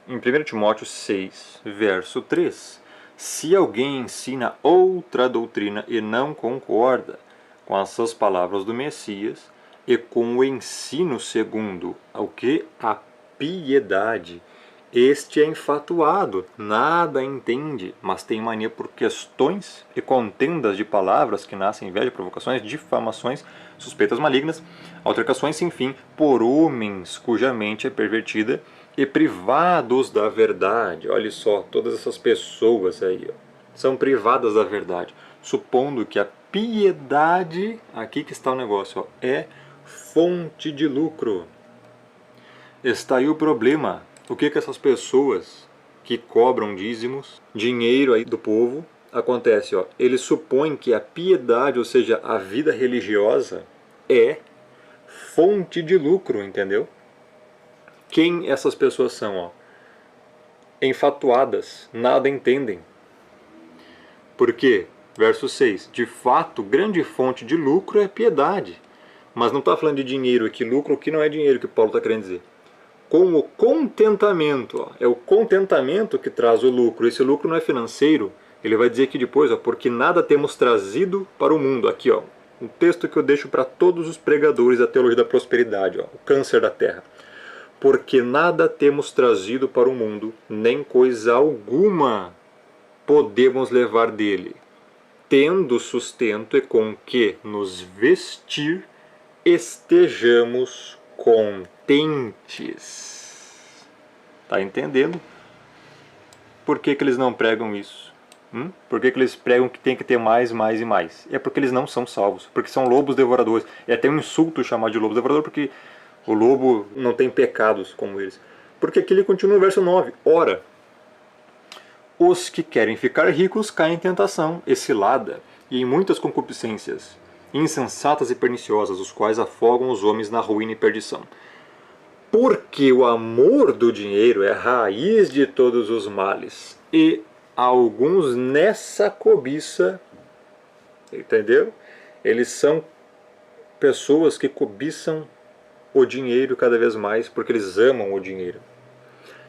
[SPEAKER 1] Em 1 Timóteo 6, verso 3, se alguém ensina outra doutrina e não concorda com essas palavras do Messias e com o ensino segundo o que? A piedade, este é infatuado, nada entende, mas tem mania por questões e contendas de palavras que nascem inveja, provocações, difamações, suspeitas malignas, altercações sem fim, por homens cuja mente é pervertida e privados da verdade. Olha só, todas essas pessoas aí ó, são privadas da verdade, supondo que a piedade, aqui que está o negócio, ó, é fonte de lucro. Está aí o problema. O que que essas pessoas que cobram dízimos, dinheiro aí do povo, acontece, ó, eles supõem que a piedade, ou seja, a vida religiosa, é fonte de lucro, entendeu? Quem essas pessoas são, ó? Enfatuadas, nada entendem. Por quê? Verso 6. De fato, grande fonte de lucro é piedade. Mas não está falando de dinheiro aqui, lucro aqui não é dinheiro que Paulo está querendo dizer. Com o contentamento, ó, é o contentamento que traz o lucro. Esse lucro não é financeiro. Ele vai dizer aqui depois, ó, porque nada temos trazido para o mundo. Aqui, ó, um texto que eu deixo para todos os pregadores da teologia da prosperidade, ó, o câncer da terra. Porque nada temos trazido para o mundo, nem coisa alguma podemos levar dele, tendo sustento e com que nos vestir estejamos contentes. Tá entendendo? Por que que eles não pregam isso? Por que que eles pregam que tem que ter mais, mais e mais? É porque eles não são salvos, porque são lobos devoradores. É até um insulto chamar de lobo devorador, porque o lobo não tem pecados como eles. Porque aqui ele continua no verso 9. Ora, os que querem ficar ricos caem em tentação, e cilada, e em muitas concupiscências, insensatas e perniciosas, os quais afogam os homens na ruína e perdição. Porque o amor do dinheiro é a raiz de todos os males, e alguns nessa cobiça, entendeu? Eles são pessoas que cobiçam o dinheiro cada vez mais, porque eles amam o dinheiro.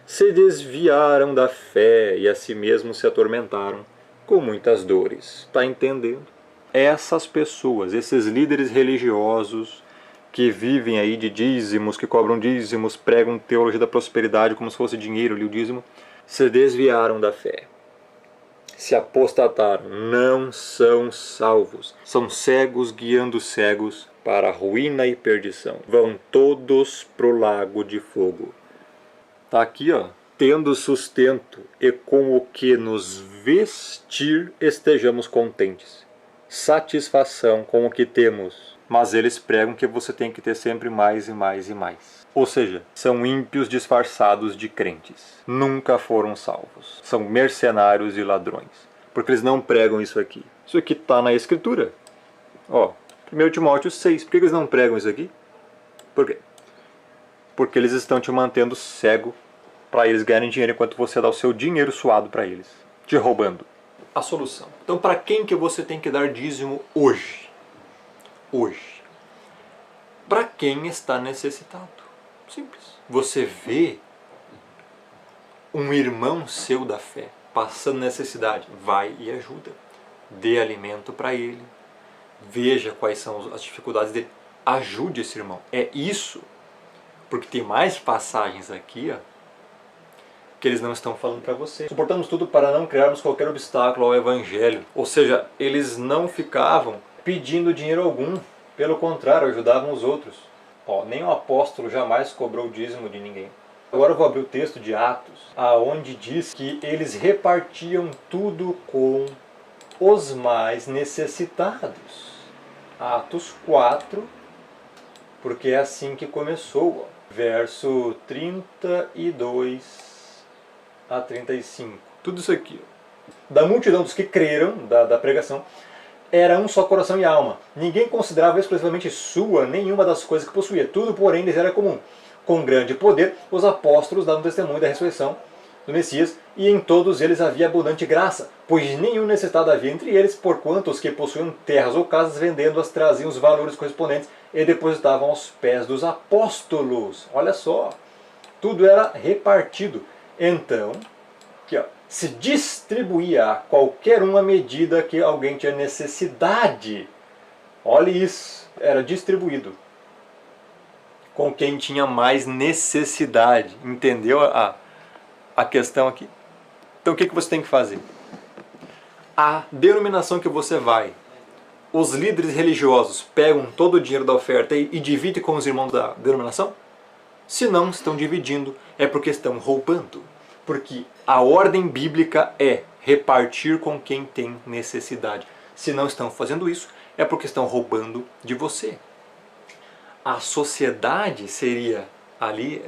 [SPEAKER 1] Se desviaram da fé e a si mesmos se atormentaram com muitas dores. Está entendendo? Essas pessoas, esses líderes religiosos que vivem aí de dízimos, que cobram dízimos, pregam teologia da prosperidade como se fosse dinheiro ali o dízimo, se desviaram da fé. Se apostataram, não são salvos. São cegos guiando cegos para a ruína e perdição. Vão todos pro lago de fogo. Está aqui, ó. Tendo sustento e com o que nos vestir estejamos contentes. Satisfação com o que temos. Mas eles pregam que você tem que ter sempre mais e mais e mais. Ou seja, são ímpios disfarçados de crentes. Nunca foram salvos. São mercenários e ladrões. Porque eles não pregam isso aqui. Isso aqui está na Escritura. Ó, 1 Timóteo 6. Por que eles não pregam isso aqui? Por quê? Porque eles estão te mantendo cego para eles ganharem dinheiro enquanto você dá o seu dinheiro suado para eles, te roubando. A solução. Então, para quem que você tem que dar dízimo hoje? Hoje. Para quem está necessitado. Simples. Você vê um irmão seu da fé passando necessidade, vai e ajuda. Dê alimento para ele. Veja quais são as dificuldades dele. Ajude esse irmão. É isso. Porque tem mais passagens aqui, ó, que eles não estão falando para você. Suportamos tudo para não criarmos qualquer obstáculo ao Evangelho. Ou seja, eles não ficavam pedindo dinheiro algum. Pelo contrário, ajudavam os outros. Ó, nem o apóstolo jamais cobrou o dízimo de ninguém. Agora eu vou abrir o texto de Atos, aonde diz que eles repartiam tudo com os mais necessitados. Atos 4, porque é assim que começou. Ó. Verso 32 a 35. Tudo isso aqui. Da multidão dos que creram, da pregação, era um só coração e alma. Ninguém considerava exclusivamente sua nenhuma das coisas que possuía. Tudo, porém, lhes era comum. Com grande poder, os apóstolos davam testemunho da ressurreição do Messias, e em todos eles havia abundante graça, pois nenhum necessitado havia entre eles, porquanto os que possuíam terras ou casas, vendendo-as, traziam os valores correspondentes e depositavam aos pés dos apóstolos. Olha só, tudo era repartido. Então, aqui, ó, se distribuía a qualquer uma medida que alguém tinha necessidade. Olha isso, era distribuído com quem tinha mais necessidade. Entendeu a questão aqui? Então o que você tem que fazer? A denominação que você vai, os líderes religiosos pegam todo o dinheiro da oferta e dividem com os irmãos da denominação? Se não estão dividindo, é porque estão roubando. Porque a ordem bíblica é repartir com quem tem necessidade. Se não estão fazendo isso, é porque estão roubando de você. A sociedade seria ali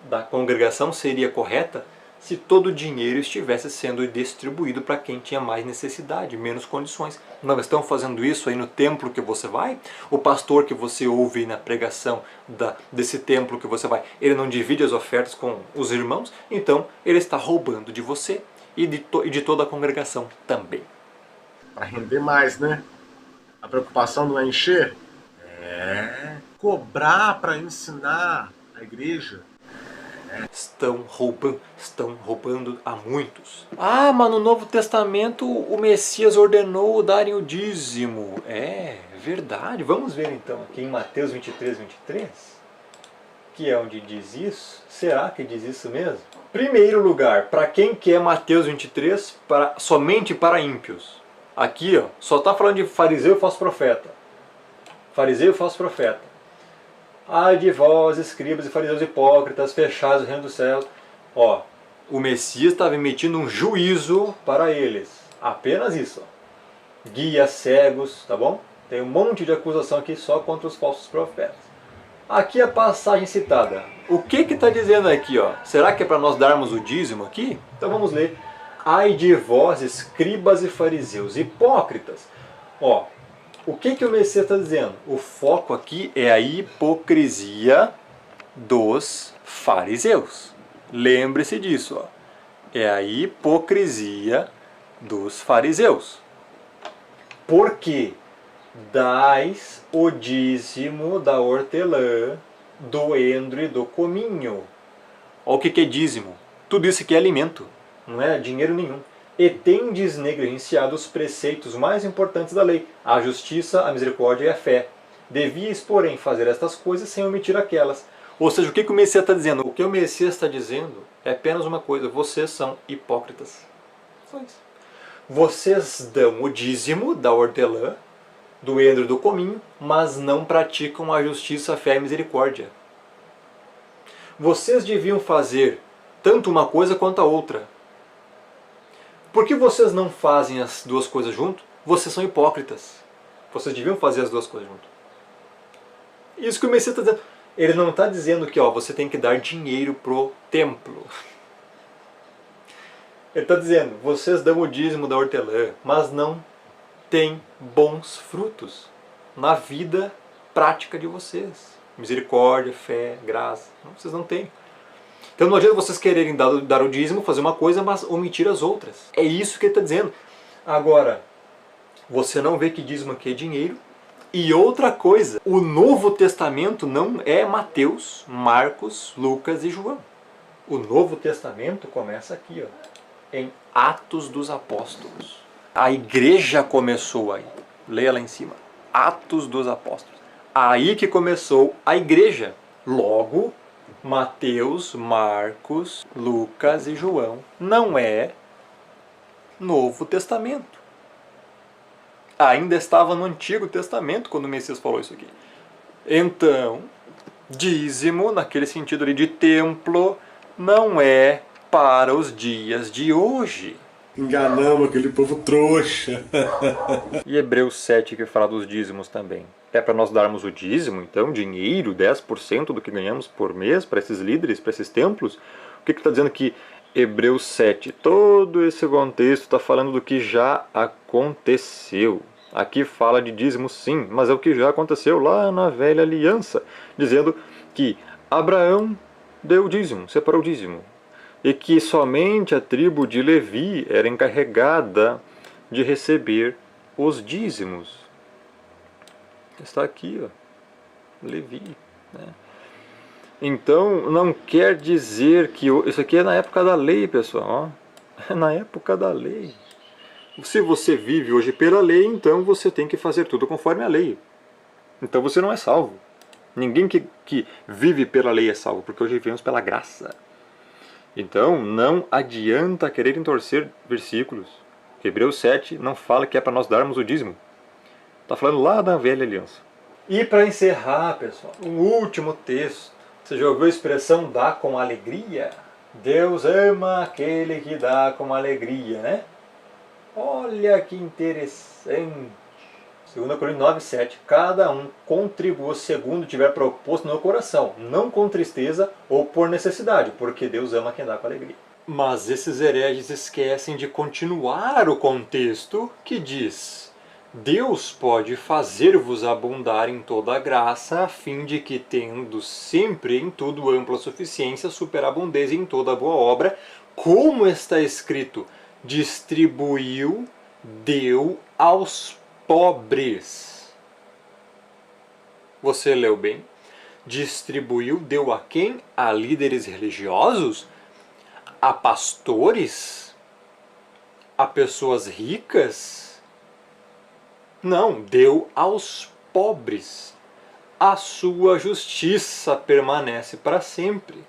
[SPEAKER 1] da congregação seria correta se todo o dinheiro estivesse sendo distribuído para quem tinha mais necessidade, menos condições. Não estão fazendo isso aí no templo que você vai? O pastor que você ouve na pregação desse templo que você vai, ele não divide as ofertas com os irmãos? Então ele está roubando de você e de toda a congregação também.
[SPEAKER 4] Para render mais, né? A preocupação não é encher? É cobrar para ensinar a igreja.
[SPEAKER 1] Estão roubando a muitos. Ah, mas no Novo Testamento o Messias ordenou darem o dízimo. É verdade. Vamos ver então aqui em Mateus 23, 23, que é onde diz isso. Será que diz isso mesmo? Primeiro lugar, para quem que é Mateus 23? Somente para ímpios. Aqui ó, só está falando de fariseu e falso profeta. Fariseu e falso profeta. Ai de vós, escribas e fariseus hipócritas, fechados o reino dos céus. Ó, o Messias estava emitindo um juízo para eles. Apenas isso. Ó. Guias cegos, tá bom? Tem um monte de acusação aqui só contra os falsos profetas. Aqui a passagem citada. O que está dizendo aqui? Ó? Será que é para nós darmos o dízimo aqui? Então vamos ler. Ai de vós, escribas e fariseus hipócritas. Ó. O que o Messias está dizendo? O foco aqui é a hipocrisia dos fariseus. Lembre-se disso. Ó. É a hipocrisia dos fariseus. Porque dais o dízimo da hortelã, do endro e do cominho. Olha o que é dízimo. Tudo isso aqui é alimento. Não é dinheiro nenhum. E tendes negligenciado os preceitos mais importantes da lei, a justiça, a misericórdia e a fé. Devíeis, porém, fazer estas coisas sem omitir aquelas. Ou seja, o que o Messias está dizendo? O que o Messias está dizendo é apenas uma coisa: vocês são hipócritas. Só isso. Vocês dão o dízimo da hortelã, do endro e do cominho, mas não praticam a justiça, a fé e a misericórdia. Vocês deviam fazer tanto uma coisa quanto a outra. Por que vocês não fazem as duas coisas junto? Vocês são hipócritas. Vocês deviam fazer as duas coisas junto. Isso que o Messias está dizendo. Ele não está dizendo que ó, você tem que dar dinheiro pro templo. Ele está dizendo, vocês dão o dízimo da hortelã, mas não têm bons frutos na vida prática de vocês. Misericórdia, fé, graça. Vocês não têm. Então não adianta vocês quererem dar o dízimo, fazer uma coisa, mas omitir as outras. É isso que ele está dizendo. Agora, você não vê que dízimo aqui é dinheiro. E outra coisa, o Novo Testamento não é Mateus, Marcos, Lucas e João. O Novo Testamento começa aqui, ó, em Atos dos Apóstolos. A igreja começou aí. Leia lá em cima. Atos dos Apóstolos. Aí que começou a igreja. Logo, Mateus, Marcos, Lucas e João não é Novo Testamento. Ainda estava no Antigo Testamento quando o Messias falou isso aqui. Então, dízimo, naquele sentido ali de templo, não é para os dias de hoje.
[SPEAKER 4] Enganamos aquele povo trouxa.
[SPEAKER 1] E Hebreus 7 que fala dos dízimos também. É para nós darmos o dízimo, então, dinheiro, 10% do que ganhamos por mês para esses líderes, para esses templos? O que está dizendo aqui? Hebreus 7. Todo esse contexto está falando do que já aconteceu. Aqui fala de dízimo sim, mas é o que já aconteceu lá na velha aliança, dizendo que Abraão deu o dízimo, separou o dízimo, e que somente a tribo de Levi era encarregada de receber os dízimos. Está aqui, ó, Levi. Né? Então, não quer dizer que... Isso aqui é na época da lei, pessoal. Ó. É na época da lei. Se você vive hoje pela lei, então você tem que fazer tudo conforme a lei. Então você não é salvo. Ninguém que vive pela lei é salvo, porque hoje vivemos pela graça. Então, não adianta querer entorcer versículos. Hebreus 7 não fala que é para nós darmos o dízimo. Está falando lá da velha aliança. E para encerrar, pessoal, o último texto. Você já ouviu a expressão dá com alegria? Deus ama aquele que dá com alegria, né? Olha que interessante. 2 Coríntios 9, 7. Cada um contribua segundo tiver proposto no coração, não com tristeza ou por necessidade, porque Deus ama quem dá com alegria. Mas esses hereges esquecem de continuar o contexto que diz: Deus pode fazer-vos abundar em toda a graça, a fim de que, tendo sempre em tudo ampla suficiência, superabundez em toda boa obra, como está escrito, distribuiu, deu aos pobres. Você leu bem? Distribuiu, deu a quem? A líderes religiosos? A pastores? A pessoas ricas? Não, deu aos pobres. A sua justiça permanece para sempre.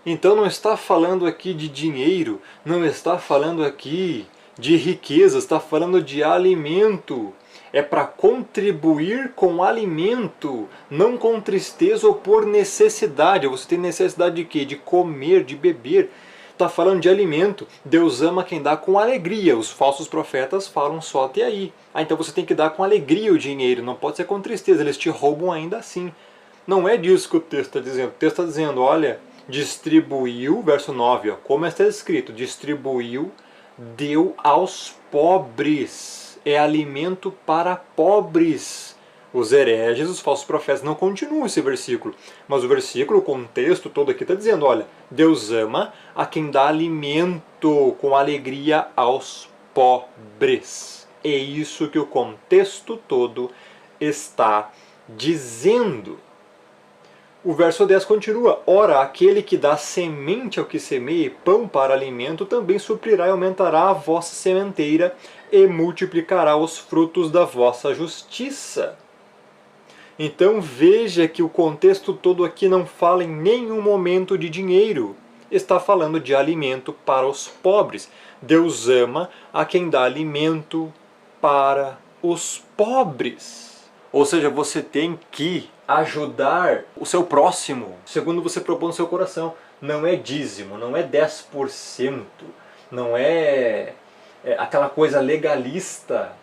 [SPEAKER 1] Então não está falando aqui de dinheiro, não está falando aqui de riqueza, está falando de alimento. É para contribuir com alimento, não com tristeza ou por necessidade. Você tem necessidade de quê? De comer, de beber. Está falando de alimento. Deus ama quem dá com alegria. Os falsos profetas falam só até aí. Então você tem que dar com alegria o dinheiro, não pode ser com tristeza. Eles te roubam ainda assim. Não é disso que o texto está dizendo. O texto está dizendo, olha, distribuiu, verso 9, ó, como está escrito, distribuiu, deu aos pobres. É alimento para pobres. Os hereges, os falsos profetas não continuam esse versículo, mas o versículo, o contexto todo aqui está dizendo, olha, Deus ama a quem dá alimento com alegria aos pobres. É isso que o contexto todo está dizendo. O verso 10 continua, ora, aquele que dá semente ao que semeia e pão para alimento também suprirá e aumentará a vossa sementeira e multiplicará os frutos da vossa justiça. Então veja que o contexto todo aqui não fala em nenhum momento de dinheiro. Está falando de alimento para os pobres. Deus ama a quem dá alimento para os pobres. Ou seja, você tem que ajudar o seu próximo, segundo você propõe no seu coração. Não é dízimo, não é 10%, não é aquela coisa legalista,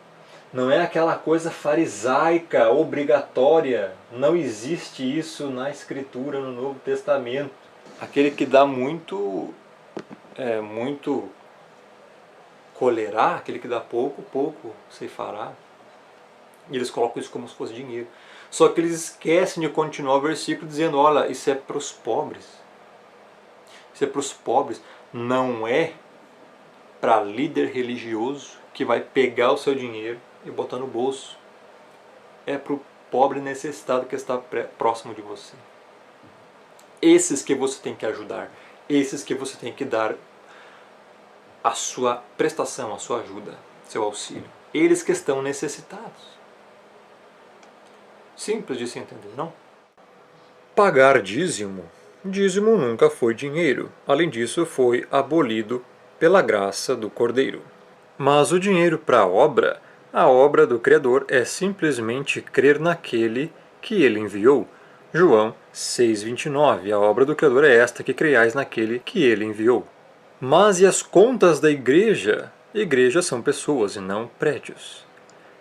[SPEAKER 1] não é aquela coisa farisaica, obrigatória. Não existe isso na Escritura, no Novo Testamento. Aquele que dá muito colherá, aquele que dá pouco, pouco ceifará. E eles colocam isso como se fosse dinheiro. Só que eles esquecem de continuar o versículo dizendo, olha, isso é para os pobres. Isso é para os pobres. Não é para líder religioso que vai pegar o seu dinheiro e botar no bolso. É para o pobre necessitado que está próximo de você. Esses que você tem que ajudar. Esses que você tem que dar a sua prestação, a sua ajuda, seu auxílio. Eles que estão necessitados. Simples de se entender, não? Pagar dízimo. Dízimo nunca foi dinheiro. Além disso, foi abolido pela graça do Cordeiro. Mas o dinheiro para a obra do Criador é simplesmente crer naquele que ele enviou. João 6,29. A obra do Criador é esta, que creiais naquele que ele enviou. Mas e as contas da igreja? Igrejas são pessoas e não prédios.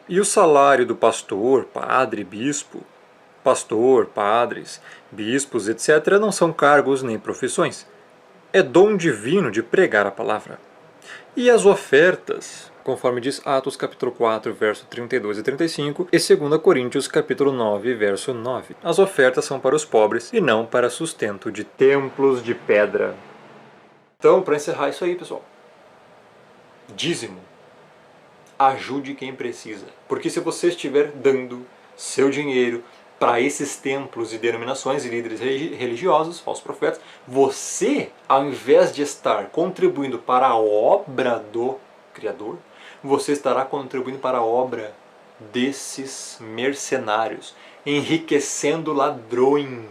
[SPEAKER 1] E o salário do pastor, padre, bispo, pastor, padres, bispos, etc. não são cargos nem profissões. É dom divino de pregar a palavra. E as ofertas, conforme diz Atos capítulo 4, verso 32 e 35, e 2 Coríntios capítulo 9, verso 9. As ofertas são para os pobres e não para sustento de templos de pedra. Então, para encerrar isso aí, pessoal, dízimo. Ajude quem precisa. Porque se você estiver dando seu dinheiro para esses templos e denominações e líderes religiosos, falsos profetas, você, ao invés de estar contribuindo para a obra do Criador, você estará contribuindo para a obra desses mercenários, enriquecendo ladrões.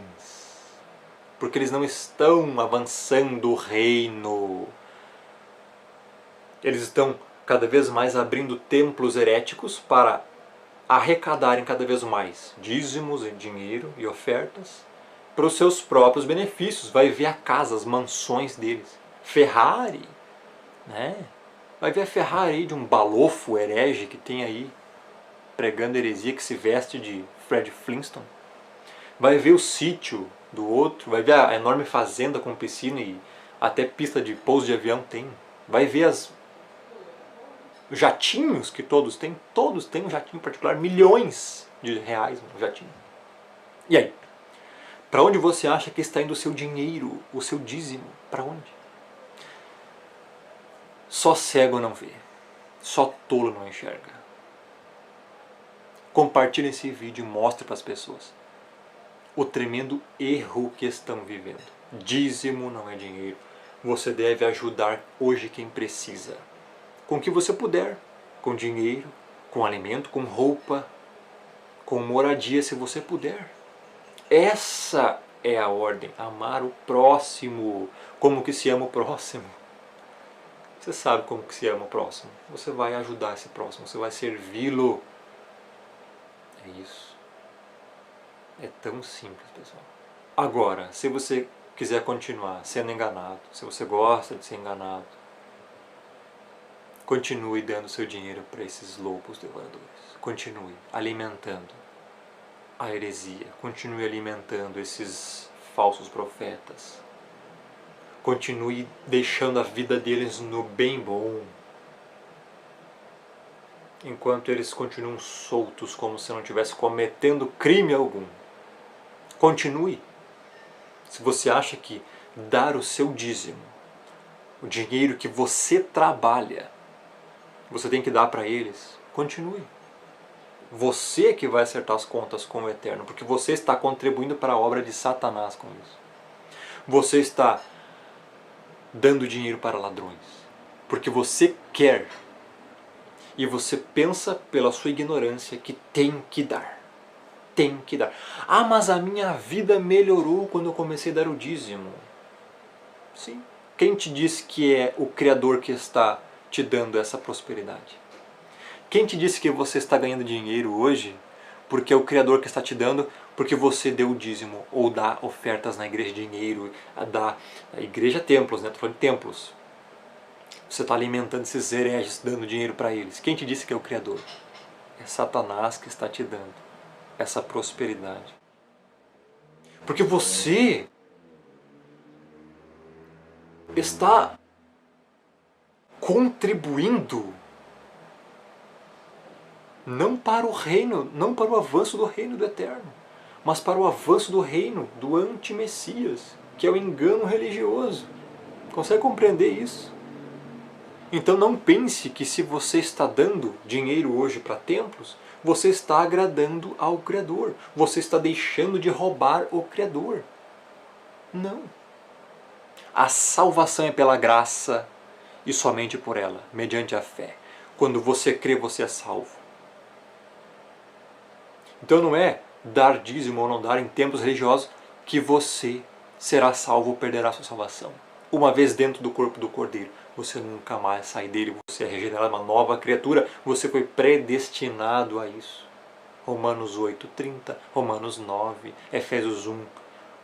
[SPEAKER 1] Porque eles não estão avançando o reino. Eles estão cada vez mais abrindo templos heréticos para arrecadarem cada vez mais dízimos e dinheiro e ofertas para os seus próprios benefícios. Vai ver a casa, as mansões deles. Ferrari, né? Vai ver a Ferrari de um balofo herege que tem aí. pregando heresia que se veste de Fred Flintstone. Vai ver o sítio do outro, vai ver a enorme fazenda com piscina e até pista de pouso de avião tem. Vai ver os jatinhos que todos têm um jatinho particular, milhões de reais no jatinho. E aí? Para onde você acha que está indo o seu dinheiro, o seu dízimo? Para onde? Só cego não vê, só tolo não enxerga. Compartilhe esse vídeo e mostre para as pessoas o tremendo erro que estão vivendo. Dízimo não é dinheiro. Você deve ajudar hoje quem precisa. Com o que você puder. Com dinheiro, com alimento, com roupa, com moradia se você puder. Essa é a ordem. Amar o próximo. Como que se ama o próximo? Você sabe como que se ama o próximo. Você vai ajudar esse próximo. Você vai servi-lo. É isso. É tão simples, pessoal. Agora, se você quiser continuar sendo enganado, se você gosta de ser enganado, continue dando seu dinheiro para esses lobos devoradores. Continue alimentando a heresia. Continue alimentando esses falsos profetas. Continue deixando a vida deles no bem bom. Enquanto eles continuam soltos como se não estivesse cometendo crime algum. Continue. Se você acha que dar o seu dízimo, o dinheiro que você trabalha, você tem que dar para eles, continue. Você que vai acertar as contas com o Eterno, porque você está contribuindo para a obra de Satanás com isso. Você está dando dinheiro para ladrões, porque você quer. E você pensa pela sua ignorância que tem que dar. Tem que dar. Ah, mas a minha vida melhorou quando eu comecei a dar o dízimo. Sim. Quem te disse que é o Criador que está te dando essa prosperidade? Quem te disse que você está ganhando dinheiro hoje porque é o Criador que está te dando, porque você deu o dízimo ou dá ofertas na igreja, dinheiro, dá a igreja templos, né? Estou falando de templos. Você está alimentando esses hereges, dando dinheiro para eles. Quem te disse que é o Criador? É Satanás que está te dando essa prosperidade. Porque você está contribuindo não para o reino, não para o avanço do reino do Eterno, mas para o avanço do reino do anti-Messias, que é o engano religioso. Consegue compreender isso? Então não pense que se você está dando dinheiro hoje para templos, você está agradando ao Criador. Você está deixando de roubar o Criador. Não. A salvação é pela graça e somente por ela, mediante a fé. Quando você crê, você é salvo. Então não é dar dízimo ou não dar em templos religiosos que você será salvo ou perderá a sua salvação. Uma vez dentro do corpo do Cordeiro, você nunca mais sai dele, você é regenerado, uma nova criatura, você foi predestinado a isso. Romanos 8:30, Romanos 9, Efésios 1,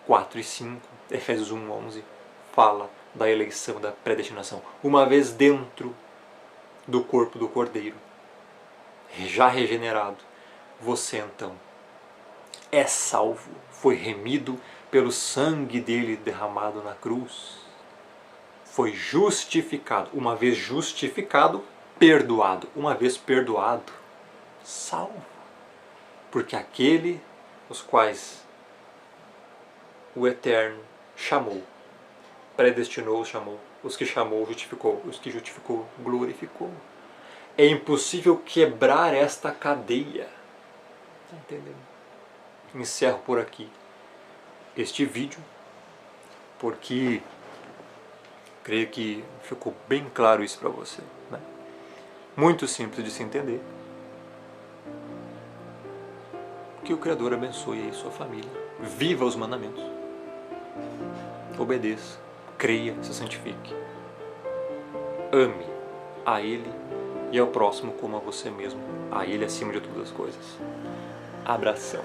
[SPEAKER 1] 4 e 5, Efésios 1, 11, fala da eleição, da predestinação. Uma vez dentro do corpo do Cordeiro, já regenerado, você então é salvo, foi remido pelo sangue dele derramado na cruz. Foi justificado. Uma vez justificado, perdoado. Uma vez perdoado, salvo. Porque aquele os quais o Eterno chamou, predestinou, chamou. Os que chamou, justificou. Os que justificou, glorificou. É impossível quebrar esta cadeia. Está entendendo? Encerro por aqui este vídeo, porque creio que ficou bem claro isso para você, né? Muito simples de se entender. Que o Criador abençoe aí sua família. Viva os mandamentos. Obedeça. Creia, se santifique. Ame a Ele e ao próximo como a você mesmo. A Ele acima de todas as coisas. Abração.